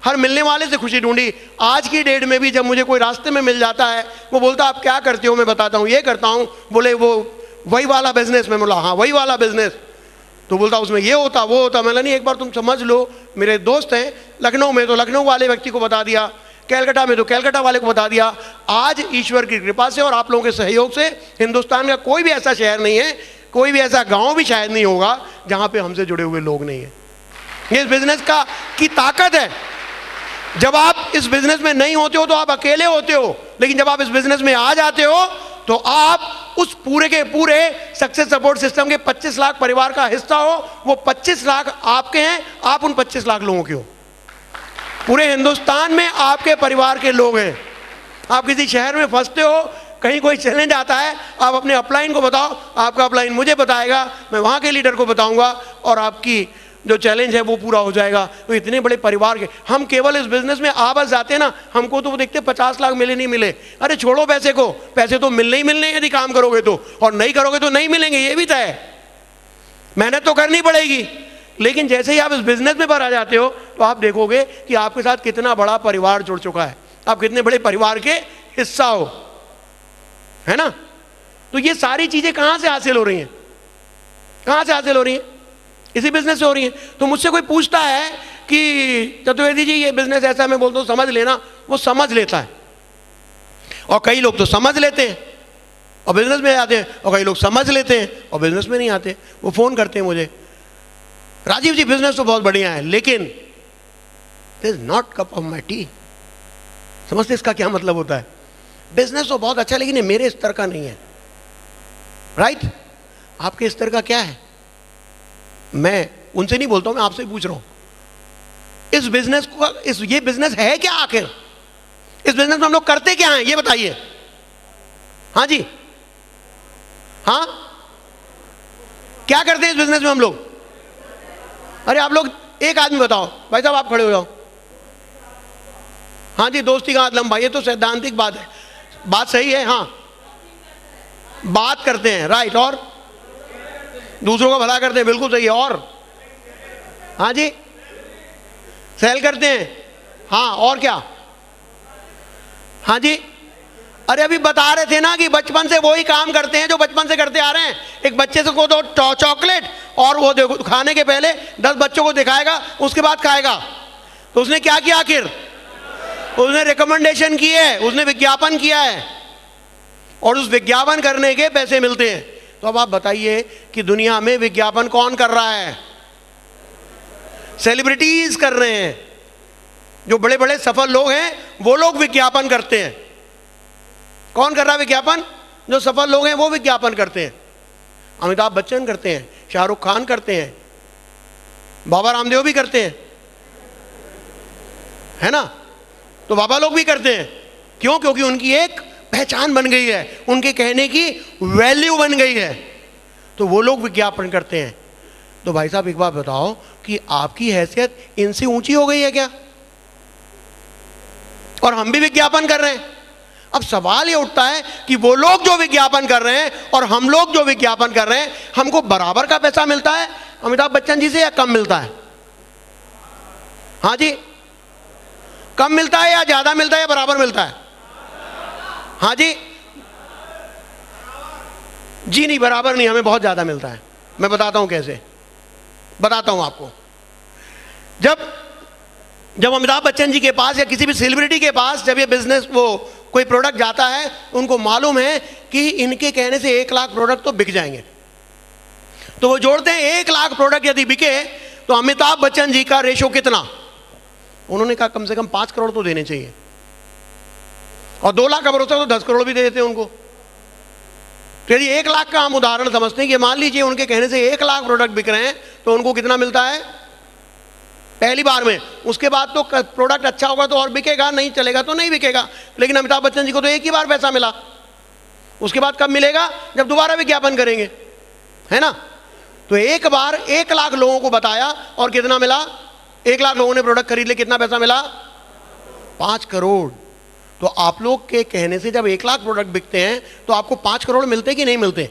हर मिलने वाले से खुशी ढूंढी। आज की डेट में भी जब मुझे कोई रास्ते में मिल जाता है, वो बोलता आप क्या करते हो, मैं बताता हूँ, ये करता हूँ। बोले वो वही वाला बिजनेस, मैं बोला हाँ वही वाला बिजनेस। तो बोलता उसमें ये होता वो होता। मैंने नहीं, एक बार तुम समझ लो, मेरे दोस्त हैं लखनऊ में, तो लखनऊ वाले व्यक्ति को बता दिया, कैलकाटा में तो कैलकाटा वाले को बता दिया। आज ईश्वर की कृपा से और आप लोगों के सहयोग से हिंदुस्तान का कोई भी ऐसा शहर नहीं है, कोई भी ऐसा गांव भी शायद नहीं होगा जहां पे हमसे जुड़े हुए लोग नहीं है। ये इस बिजनेस की ताकत है। जब आप इस बिजनेस में नहीं होते हो तो आप अकेले होते हो, लेकिन जब आप इस बिजनेस में आ जाते हो तो आप उस पूरे के पूरे सक्सेस सपोर्ट सिस्टम के 25 लाख परिवार का हिस्सा हो। वो 25 लाख आपके हैं, आप उन 25 लाख लोगों के हो। पूरे हिंदुस्तान में आपके परिवार के लोग हैं। आप किसी शहर में फंसते हो, कहीं कोई चैलेंज आता है, आप अपने अपलाइन को बताओ, आपका अपलाइन मुझे बताएगा, मैं वहाँ के लीडर को बताऊंगा और आपकी जो चैलेंज है वो पूरा हो जाएगा। तो इतने बड़े परिवार के हम केवल इस बिजनेस में आ बस जाते हैं ना, हमको तो वो देखते 50 लाख मिले नहीं मिले, अरे छोड़ो पैसे को, पैसे तो मिलने ही मिलने यदि काम करोगे तो, और नहीं करोगे तो नहीं मिलेंगे, ये भी तय है। मेहनत तो करनी पड़ेगी, लेकिन जैसे ही आप इस बिजनेस में आ जाते हो तो आप देखोगे कि आपके साथ कितना बड़ा परिवार जुड़ चुका है, आप कितने बड़े परिवार के हिस्सा हो, है ना? तो ये सारी चीजें कहां से हासिल हो रही हैं? कहां से हासिल हो रही हैं? इसी बिजनेस से हो रही है। तो मुझसे कोई पूछता है कि चतुर्वेदी जी ये बिजनेस ऐसा है, मैं बोलता हूँ समझ लेना, वो समझ लेता है। और कई लोग तो समझ लेते हैं और बिजनेस में आते हैं, और कई लोग समझ लेते हैं और बिजनेस में नहीं आते। वो फोन करते हैं मुझे, राजीव जी बिजनेस तो बहुत बढ़िया है, लेकिन this is not cup of my T. समझते इसका क्या मतलब होता है? बिजनेस तो बहुत अच्छा है, लेकिन ये मेरे स्तर का नहीं है, राइट? आपके स्तर का क्या है? मैं उनसे नहीं बोलता हूं, मैं आपसे पूछ रहा हूं, इस बिजनेस को, ये बिजनेस है क्या आखिर? इस बिजनेस में हम लोग करते क्या हैं, ये बताइए। हाँ जी, हाँ, क्या करते हैं इस बिजनेस में हम लोग? अरे आप लोग एक आदमी बताओ, भाई साहब आप खड़े हो जाओ। हाँ जी, दोस्ती का हाथ लंबा, ये तो सैद्धांतिक बात है, बात सही है। हाँ, बात करते हैं, राइट, और दूसरों का भला करते हैं, बिल्कुल सही है। और हाँ जी, सेल करते हैं, हाँ, और क्या? हाँ जी, अरे अभी बता रहे थे ना कि बचपन से वही काम करते हैं जो बचपन से करते आ रहे हैं। एक बच्चे से को दो चॉकलेट और वो देखो खाने के पहले 10 बच्चों को दिखाएगा, उसके बाद खाएगा। तो उसने क्या किया आखिर? उसने रिकमेंडेशन की है, उसने विज्ञापन किया है, और उस विज्ञापन करने के पैसे मिलते हैं। तो अब आप बताइए कि दुनिया में विज्ञापन कौन कर रहा है? सेलिब्रिटीज कर रहे हैं। जो बड़े बड़े सफल लोग हैं वो लोग विज्ञापन करते हैं। कौन कर रहा है विज्ञापन? जो सफल लोग हैं वो विज्ञापन करते हैं। अमिताभ बच्चन करते हैं, शाहरुख खान करते हैं, बाबा रामदेव भी करते हैं, है ना? तो बाबा लोग भी करते हैं। क्यों? क्योंकि उनकी एक पहचान बन गई है, उनके कहने की वैल्यू बन गई है, तो वो लोग विज्ञापन करते हैं। तो भाई साहब एक बात बताओ कि आपकी हैसियत इनसे ऊंची हो गई है क्या? और हम भी विज्ञापन कर रहे हैं। अब सवाल ये उठता है कि वो लोग जो विज्ञापन कर रहे हैं और हम लोग जो विज्ञापन कर रहे हैं, हमको बराबर का पैसा मिलता है अमिताभ बच्चन जी से या कम मिलता है? हाँ जी, कम मिलता है या ज्यादा मिलता है या बराबर मिलता है? हाँ जी, जी नहीं, बराबर नहीं, हमें बहुत ज्यादा मिलता है। मैं बताता हूं कैसे, बताता हूं आपको। जब अमिताभ बच्चन जी के पास या किसी भी सेलिब्रिटी के पास जब ये बिजनेस वो कोई प्रोडक्ट जाता है, उनको मालूम है कि इनके कहने से 1 लाख प्रोडक्ट तो बिक जाएंगे, तो वो जोड़ते हैं 1 लाख प्रोडक्ट यदि बिके तो अमिताभ बच्चन जी का रेशो कितना? उन्होंने कहा कम से कम 5 करोड़ तो देने चाहिए, और 2 लाख का भरोसा तो 10 करोड़ भी दे देते हैं उनको। तो यदि 1 लाख का हम उदाहरण समझते हैं कि मान लीजिए उनके कहने से 1 लाख प्रोडक्ट बिक रहे हैं, तो उनको कितना मिलता है पहली बार में? उसके बाद तो प्रोडक्ट अच्छा होगा तो और बिकेगा, नहीं चलेगा तो नहीं बिकेगा। लेकिन अमिताभ बच्चन जी को तो एक ही बार पैसा मिला, उसके बाद कब मिलेगा? जब दोबारा विज्ञापन करेंगे, है ना। तो एक बार 1 लाख लोगों को बताया और कितना मिला? 1 लाख लोगों ने प्रोडक्ट खरीद लिया, कितना पैसा मिला? 5 करोड़। तो आप लोग के कहने से जब 1 लाख प्रोडक्ट बिकते हैं तो आपको 5 करोड़ मिलते कि नहीं मिलते?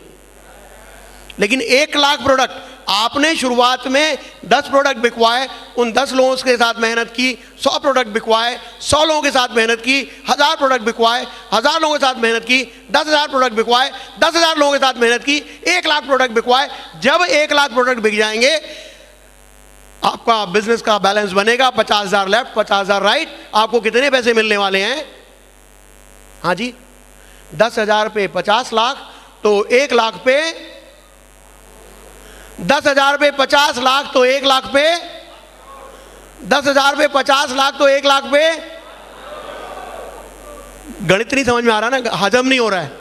लेकिन 1 लाख प्रोडक्ट आपने शुरुआत में 10 प्रोडक्ट बिकवाए, उन 10 लोगों के साथ मेहनत की, 100 प्रोडक्ट बिकवाए, 100 लोगों के साथ मेहनत की, 1000 प्रोडक्ट बिकवाए, 1000 लोगों के साथ मेहनत की, 10,000 प्रोडक्ट बिकवाए, 10,000 लोगों के साथ मेहनत की, 1 लाख प्रोडक्ट बिकवाए। जब 1 लाख प्रोडक्ट बिक जाएंगे, आपका बिजनेस का बैलेंस बनेगा 50,000 लेफ्ट, 50,000 राइट। आपको कितने पैसे मिलने वाले हैं? हाँ जी, 10,000 पे 50 लाख, तो 1 लाख पे 10,000 पे 50 लाख, तो 1 लाख पे 10,000 पे 50 लाख, तो 1 लाख पे। गणित नहीं समझ में आ रहा ना, हजम नहीं हो रहा है।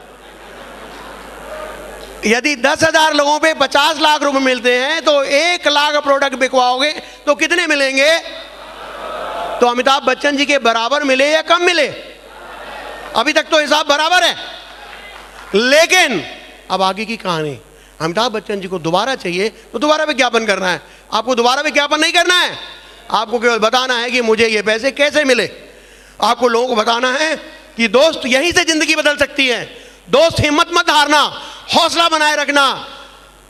यदि 10,000 लोगों पे 50 लाख रुपए मिलते हैं तो 1 लाख प्रोडक्ट बिकवाओगे तो कितने मिलेंगे? तो अमिताभ बच्चन जी के बराबर मिले या कम मिले? अभी तक तो हिसाब बराबर है, लेकिन अब आगे की कहानी। अमिताभ बच्चन जी को दोबारा चाहिए तो दोबारा विज्ञापन करना है। आपको दोबारा विज्ञापन नहीं करना है, आपको केवल बताना है कि मुझे ये पैसे कैसे मिले। आपको लोगों को बताना है कि दोस्त यहीं से जिंदगी बदल सकती है। दोस्त हिम्मत मत हारना, हौसला बनाए रखना।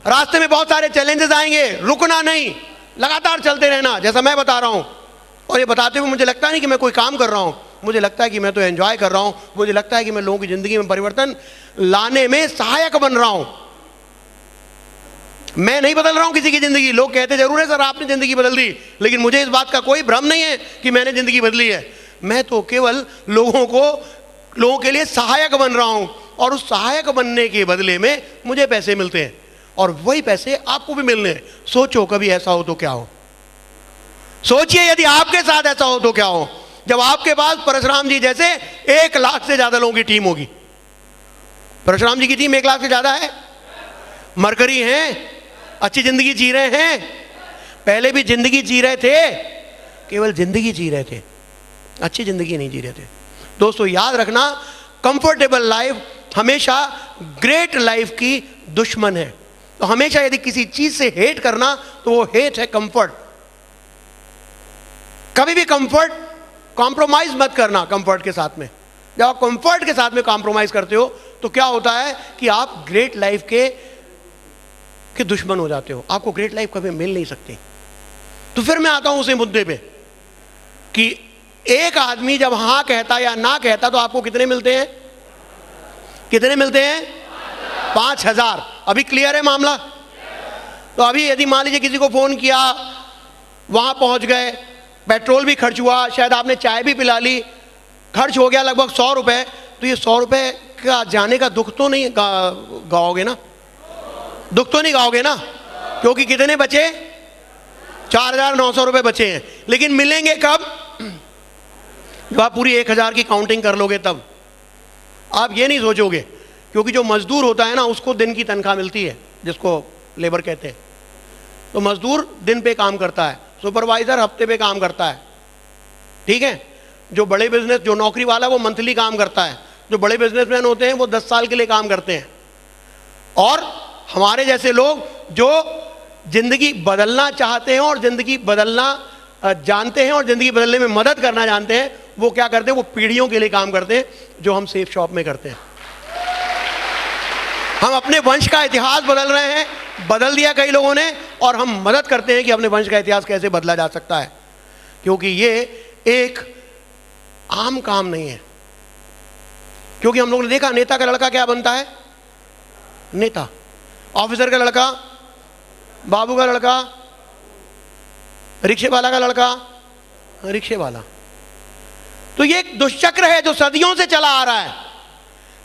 रास्ते में बहुत सारे चैलेंजेस आएंगे, रुकना नहीं, लगातार चलते रहना, जैसा मैं बता रहा हूं। और ये बताते हुए मुझे लगता नहीं कि मैं कोई काम कर रहा हूं, मुझे लगता है कि मैं तो एंजॉय कर रहा हूं। मुझे लगता है कि मैं लोगों की जिंदगी में परिवर्तन लाने में सहायक बन रहा हूं। मैं नहीं बदल रहा हूं किसी की जिंदगी। लोग कहते जरूर है सर आपने जिंदगी बदल दी, लेकिन मुझे इस बात का कोई भ्रम नहीं है कि मैंने जिंदगी बदली है। मैं तो केवल लोगों के लिए सहायक बन रहा हूं, और उस सहायक बनने के बदले में मुझे पैसे मिलते हैं, और वही पैसे आपको भी मिलने हैं। सोचो कभी ऐसा हो तो क्या हो। सोचिए यदि आपके साथ ऐसा हो तो क्या हो, जब आपके पास परशुराम जी जैसे 1 लाख से ज्यादा लोगों की टीम होगी। परशुराम जी की टीम 1 लाख से ज्यादा है, मरकरी हैं, अच्छी जिंदगी जी रहे हैं, पहले भी जिंदगी जी रहे थे, केवल जिंदगी जी रहे थे, अच्छी जिंदगी नहीं जी रहे थे। दोस्तों याद रखना, कंफर्टेबल लाइफ हमेशा ग्रेट लाइफ की दुश्मन है। तो हमेशा यदि किसी चीज से हेट करना तो वो हेट है कंफर्ट। कभी भी कंफर्ट कॉम्प्रोमाइज मत करना कंफर्ट के साथ में। जब आप कंफर्ट के साथ में कॉम्प्रोमाइज करते हो तो क्या होता है कि आप ग्रेट लाइफ के दुश्मन हो जाते हो। आपको ग्रेट लाइफ कभी मिल नहीं सकती। तो फिर मैं आता हूं उसी मुद्दे पे कि एक आदमी जब हां कहता या ना कहता तो आपको कितने मिलते हैं? कितने मिलते हैं? 5,000। अभी क्लियर है मामला? तो अभी यदि मान लीजिए किसी को फोन किया, वहां पहुंच गए, पेट्रोल भी खर्च हुआ, शायद आपने चाय भी पिला ली, खर्च हो गया लगभग 100 रुपए, तो ये 100 रुपए का जाने का दुख तो नहीं गाओगे ना? दुख तो नहीं गाओगे ना? क्योंकि कितने बचे? 4,900 रुपए बचे हैं। लेकिन मिलेंगे कब? जब आप पूरी 1,000 की काउंटिंग कर लोगे तब। आप ये नहीं सोचोगे, क्योंकि जो मजदूर होता है ना उसको दिन की तनख्वाह मिलती है, जिसको लेबर कहते हैं। तो मजदूर दिन पे काम करता है, सुपरवाइजर हफ्ते पे काम करता है, ठीक है। जो बड़े बिजनेस, जो नौकरी वाला वो मंथली काम करता है। जो बड़े बिजनेसमैन होते हैं वो 10 साल के लिए काम करते हैं। और हमारे जैसे लोग जो जिंदगी बदलना चाहते हैं और जिंदगी बदलना जानते हैं और जिंदगी बदलने में मदद करना जानते हैं, वो क्या करते हैं? वो पीढ़ियों के लिए काम करते हैं, जो हम सेफ शॉप में करते हैं। हम अपने वंश का इतिहास बदल रहे हैं, बदल दिया कई लोगों ने, और हम मदद करते हैं कि अपने वंश का इतिहास कैसे बदला जा सकता है। क्योंकि ये एक आम काम नहीं है। क्योंकि हम लोगों ने देखा नेता का लड़का क्या बनता है, नेता, ऑफिसर का लड़का, बाबू का लड़का, रिक्शे वाला का लड़का, रिक्शे वाला। तो ये एक दुष्चक्र है जो सदियों से चला आ रहा है।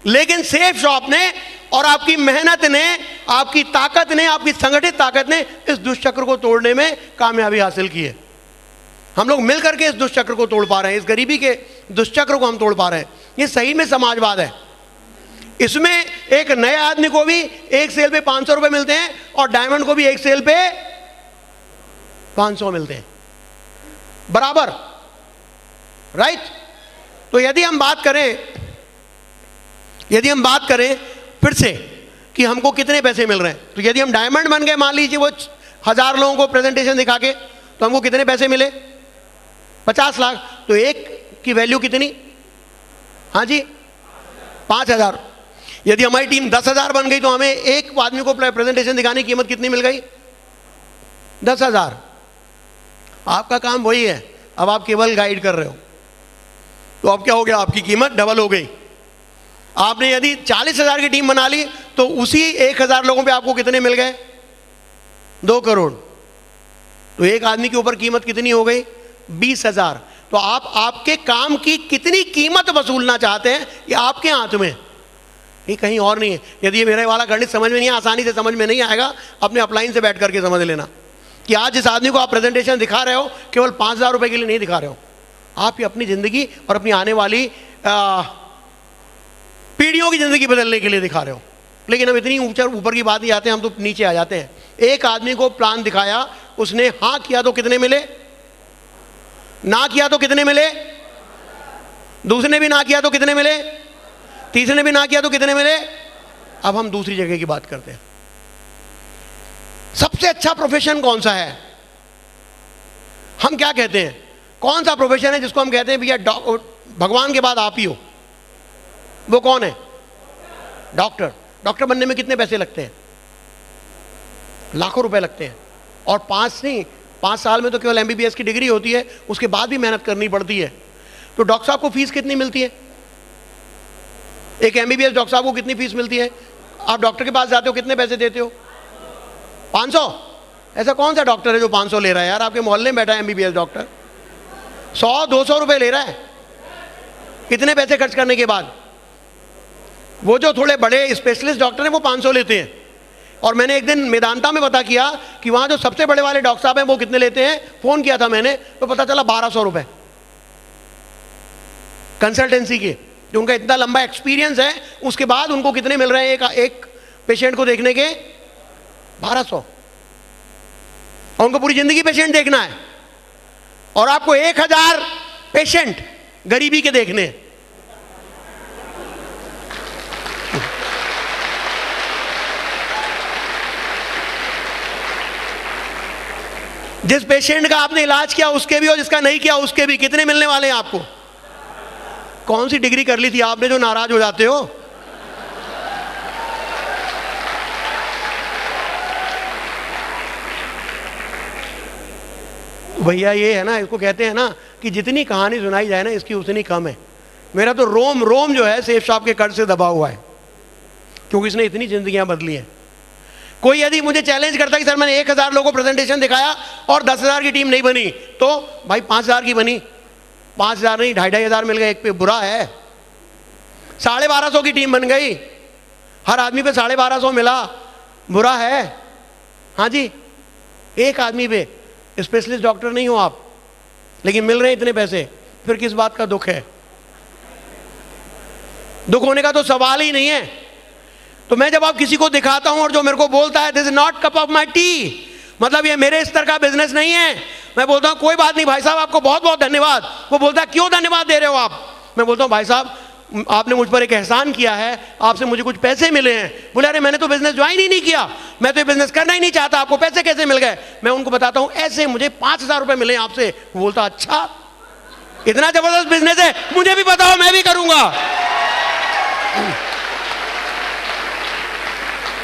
लेकिन सेफ शॉप ने और आपकी मेहनत ने, आपकी ताकत ने, आपकी संगठित ताकत ने इस दुष्चक्र को तोड़ने में कामयाबी हासिल की है। हम लोग मिलकर के इस दुष्चक्र को तोड़ पा रहे हैं, इस गरीबी के दुष्चक्र को हम तोड़ पा रहे हैं। ये सही में समाजवाद है। इसमें एक नए आदमी को भी एक सेल पे 500 रुपए मिलते हैं और डायमंड को भी एक सेल पे 500 मिलते हैं, बराबर, राइट। तो यदि हम बात करें फिर से कि हमको कितने पैसे मिल रहे हैं, तो यदि हम डायमंड बन गए, मान लीजिए वो 1000 लोगों को प्रेजेंटेशन दिखा के, तो हमको कितने पैसे मिले, 50 लाख। तो एक की वैल्यू कितनी, हाँ जी, 5000। यदि हमारी टीम 10,000 बन गई तो हमें एक आदमी को प्रेजेंटेशन दिखाने की कीमत कितनी मिल गई, 10,000। आपका काम वही है, अब आप केवल गाइड कर रहे हो। तो अब क्या हो गया, आपकी कीमत डबल हो गई। आपने यदि 40,000 की टीम बना ली तो उसी 1,000 लोगों पे आपको कितने मिल गए, 2 करोड़। तो एक आदमी के ऊपर कीमत कितनी हो गई, 20,000। तो आप आपके काम की कितनी कीमत वसूलना चाहते हैं ये आपके हाथ में, ये कहीं और नहीं है। यदि ये मेरा वाला गणित समझ में नहीं, आसानी से समझ में नहीं आएगा, अपने अपलाइन से बैठ करके समझ लेना कि आज जिस आदमी को आप प्रेजेंटेशन दिखा रहे हो केवल 5,000 रुपए के लिए नहीं दिखा रहे हो, आप ही अपनी जिंदगी और अपनी आने वाली पीढ़ियों की जिंदगी बदलने के लिए दिखा रहे हो। लेकिन हम इतनी ऊपर की बात ही आते हैं, हम तो नीचे आ जाते हैं। एक आदमी को प्लान दिखाया, उसने हाँ किया तो कितने मिले, ना किया तो कितने मिले, दूसरे ने भी ना किया तो कितने मिले, तीसरे ने भी ना किया तो कितने मिले। अब हम दूसरी जगह की बात करते हैं। सबसे अच्छा प्रोफेशन कौन सा है, हम क्या कहते हैं, कौन सा प्रोफेशन है जिसको हम कहते हैं भैया भगवान के बाद आप ही हो, वो कौन है, डॉक्टर। डॉक्टर बनने में कितने पैसे लगते हैं, लाखों रुपए लगते हैं। और 5 साल में तो केवल MBBS की डिग्री होती है, उसके बाद भी मेहनत करनी पड़ती है। तो डॉक्टर साहब को फीस कितनी मिलती है, एक MBBS डॉक्टर साहब को कितनी फीस मिलती है। आप डॉक्टर के पास जाते हो, कितने पैसे देते हो, 500। ऐसा कौन सा डॉक्टर है जो 500 ले रहा है यार, आपके मोहल्ले में बैठा है MBBS डॉक्टर 100-200 रुपए ले रहा है, कितने पैसे खर्च करने के बाद। वो जो थोड़े बड़े स्पेशलिस्ट डॉक्टर हैं वो 500 लेते हैं। और मैंने एक दिन मेदांता में पता किया कि वहां जो सबसे बड़े वाले डॉक्टर साहब हैं वो कितने लेते हैं, फोन किया था मैंने तो पता चला 1200 रुपए कंसल्टेंसी के। जो उनका इतना लंबा एक्सपीरियंस है, उसके बाद उनको कितने मिल रहे हैं एक पेशेंट को देखने के, 1200। और उनको पूरी जिंदगी पेशेंट देखना है, और आपको 1000 पेशेंट गरीबी के देखने हैं। जिस पेशेंट का आपने इलाज किया उसके भी और जिसका नहीं किया उसके भी कितने मिलने वाले हैं आपको। कौन सी डिग्री कर ली थी आपने जो नाराज हो जाते हो। भैया ये है ना, इसको कहते हैं ना कि जितनी कहानी सुनाई जाए ना इसकी उतनी कम है। मेरा तो रोम रोम जो है सेफ शॉप के कर्ज से दबा हुआ है, क्योंकि इसने इतनी जिंदगियां बदली हैं। कोई यदि मुझे चैलेंज करता कि सर मैंने 1000 लोगों को प्रेजेंटेशन दिखाया और 10,000 की टीम नहीं बनी, तो भाई 5,000 की बनी, 5,000 नहीं 2,500 मिल गए एक पे, बुरा है। 1250 की टीम बन गई, हर आदमी पे 1250 मिला, बुरा है। हाँ जी, एक आदमी पे, स्पेशलिस्ट डॉक्टर नहीं हो आप, लेकिन मिल रहे हैं इतने पैसे, फिर किस बात का दुख है। दुख होने का तो सवाल ही नहीं है। तो मैं जब आप किसी को दिखाता हूं और जो मेरे को बोलता है this is not cup of my T, मतलब ये मेरे स्तर का बिजनेस नहीं है, मैं बोलता हूं कोई बात नहीं भाई साहब, आपको बहुत बहुत धन्यवाद। वो बोलता है क्यों धन्यवाद दे रहे हो आप। मैं बोलता हूं भाई साहब आपने मुझ पर एक एहसान किया है, आपसे मुझे कुछ पैसे मिले हैं। बोले अरे मैंने तो बिजनेस ज्वाइन ही नहीं किया, मैं तो ये बिजनेस करना ही नहीं चाहता, आपको पैसे कैसे मिल गए। मैं उनको बताता हूं ऐसे मुझे 5,000 रुपए मिले आपसे। वो बोलता अच्छा इतना जबरदस्त बिजनेस है, मुझे भी बताओ मैं भी करूंगा।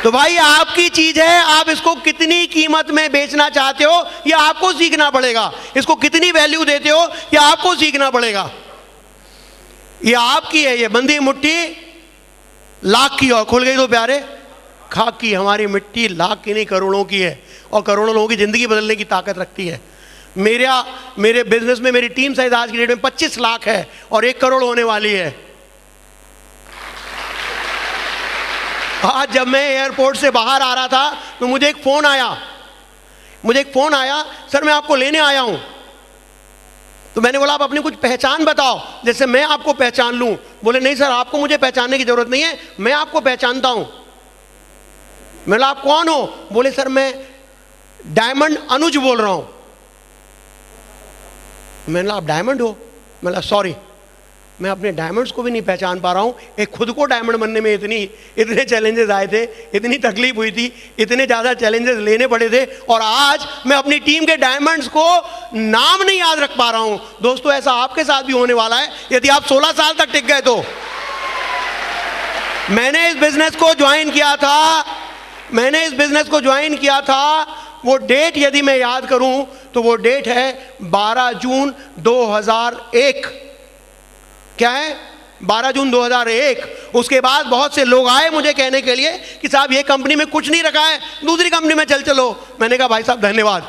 तो भाई आपकी चीज है, आप इसको कितनी कीमत में बेचना चाहते हो ये आपको सीखना पड़ेगा। इसको कितनी वैल्यू देते हो ये आपको सीखना पड़ेगा। ये आपकी है, ये बंदी मुट्ठी लाख की और खुल गई तो प्यारे खाक की। हमारी मिट्टी लाख की नहीं करोड़ों की है, और करोड़ों लोगों की जिंदगी बदलने की ताकत रखती है। मेरे बिजनेस में मेरी टीम साइज आज की डेट में 25 लाख है और 1 करोड़ होने वाली है। आज जब मैं एयरपोर्ट से बाहर आ रहा था तो मुझे एक फोन आया, सर मैं आपको लेने आया हूं। तो मैंने बोला आप अपनी कुछ पहचान बताओ जैसे मैं आपको पहचान लूं। बोले नहीं सर आपको मुझे पहचानने की जरूरत नहीं है, मैं आपको पहचानता हूं। मैं बोला आप कौन हो? बोले सर मैं डायमंड अनुज बोल रहा हूं। मैंने बोला आप डायमंड हो? मैं बोला सॉरी मैं अपने डायमंड्स को भी नहीं पहचान पा रहा हूं। एक खुद को डायमंड बनने में इतने चैलेंजेस आए थे, इतनी तकलीफ हुई थी, इतने ज़्यादा चैलेंजेस लेने पड़े थे, और आज मैं अपनी टीम के डायमंड्स को नाम नहीं याद रख पा रहा हूं। दोस्तों ऐसा आपके साथ भी होने वाला है यदि आप 16 साल तक टिक गए तो। मैंने इस बिजनेस को ज्वाइन किया था, वो डेट यदि मैं याद करूं तो वो डेट है 12 जून 2001। क्या है? 12 जून 2001। उसके बाद बहुत से लोग आए मुझे कहने के लिए कि साहब ये कंपनी में कुछ नहीं रखा है, दूसरी कंपनी में चलो। मैंने कहा भाई साहब धन्यवाद,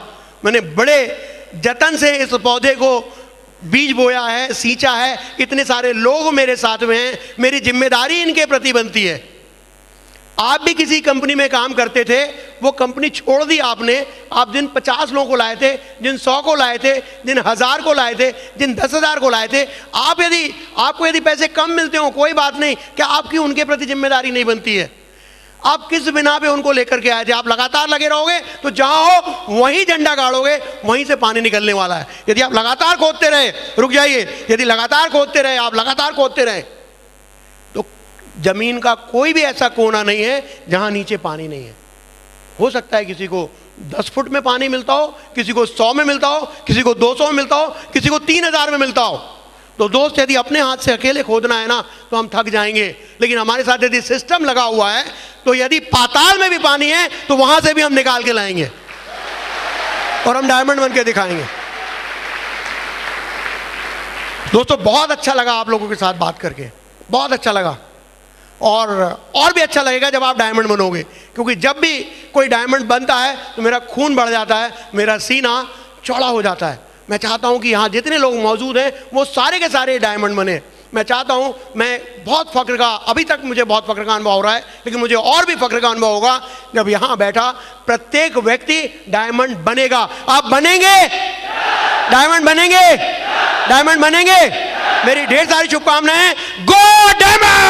मैंने बड़े जतन से इस पौधे को बीज बोया है, सींचा है, इतने सारे लोग मेरे साथ में हैं, मेरी जिम्मेदारी इनके प्रति बनती है। आप भी किसी कंपनी में काम करते थे, वो कंपनी छोड़ दी आपने। आप जिन 50 लोगों को लाए थे, जिन 100 को लाए थे, जिन 1000 को लाए थे, जिन 10,000 को लाए थे, आपको यदि पैसे कम मिलते हो कोई बात नहीं, क्या आपकी उनके प्रति जिम्मेदारी नहीं बनती है? आप किस बिना पे उनको लेकर के आए थे? आप लगातार लगे रहोगे तो जहां हो वहीं झंडा गाड़ोगे, वहीं से पानी निकलने वाला है। यदि आप लगातार खोदते रहे, रुक जाइए, यदि लगातार खोदते रहे, आप लगातार खोदते रहे तो जमीन का कोई भी ऐसा कोना नहीं है जहां नीचे पानी नहीं है। हो सकता है किसी को 10 फुट में पानी मिलता हो, किसी को 100 में मिलता हो, किसी को 200 में मिलता हो, किसी को 3000 में मिलता हो। तो दोस्त यदि अपने हाथ से अकेले खोदना है ना तो हम थक जाएंगे, लेकिन हमारे साथ यदि सिस्टम लगा हुआ है तो यदि पाताल में भी पानी है तो वहां से भी हम निकाल के लाएंगे और हम डायमंड बन के दिखाएंगे। दोस्तों बहुत अच्छा लगा आप लोगों के साथ बात करके, बहुत अच्छा लगा, और भी अच्छा लगेगा जब आप डायमंड बनोगे, क्योंकि जब भी कोई डायमंड बनता है तो मेरा खून बढ़ जाता है, मेरा सीना चौड़ा हो जाता है। मैं चाहता हूं कि यहाँ जितने लोग मौजूद हैं वो सारे के सारे डायमंड बने। मैं चाहता हूं, मैं बहुत फख्र का, अभी तक मुझे बहुत फख्र का अनुभव हो रहा है, लेकिन मुझे और भी फख्र का अनुभव होगा जब यहाँ बैठा प्रत्येक व्यक्ति डायमंड बनेगा। आप बनेंगे? डायमंड बनेंगे? डायमंड बनेंगे? मेरी ढेर सारी शुभकामनाएं। गो डायमंड!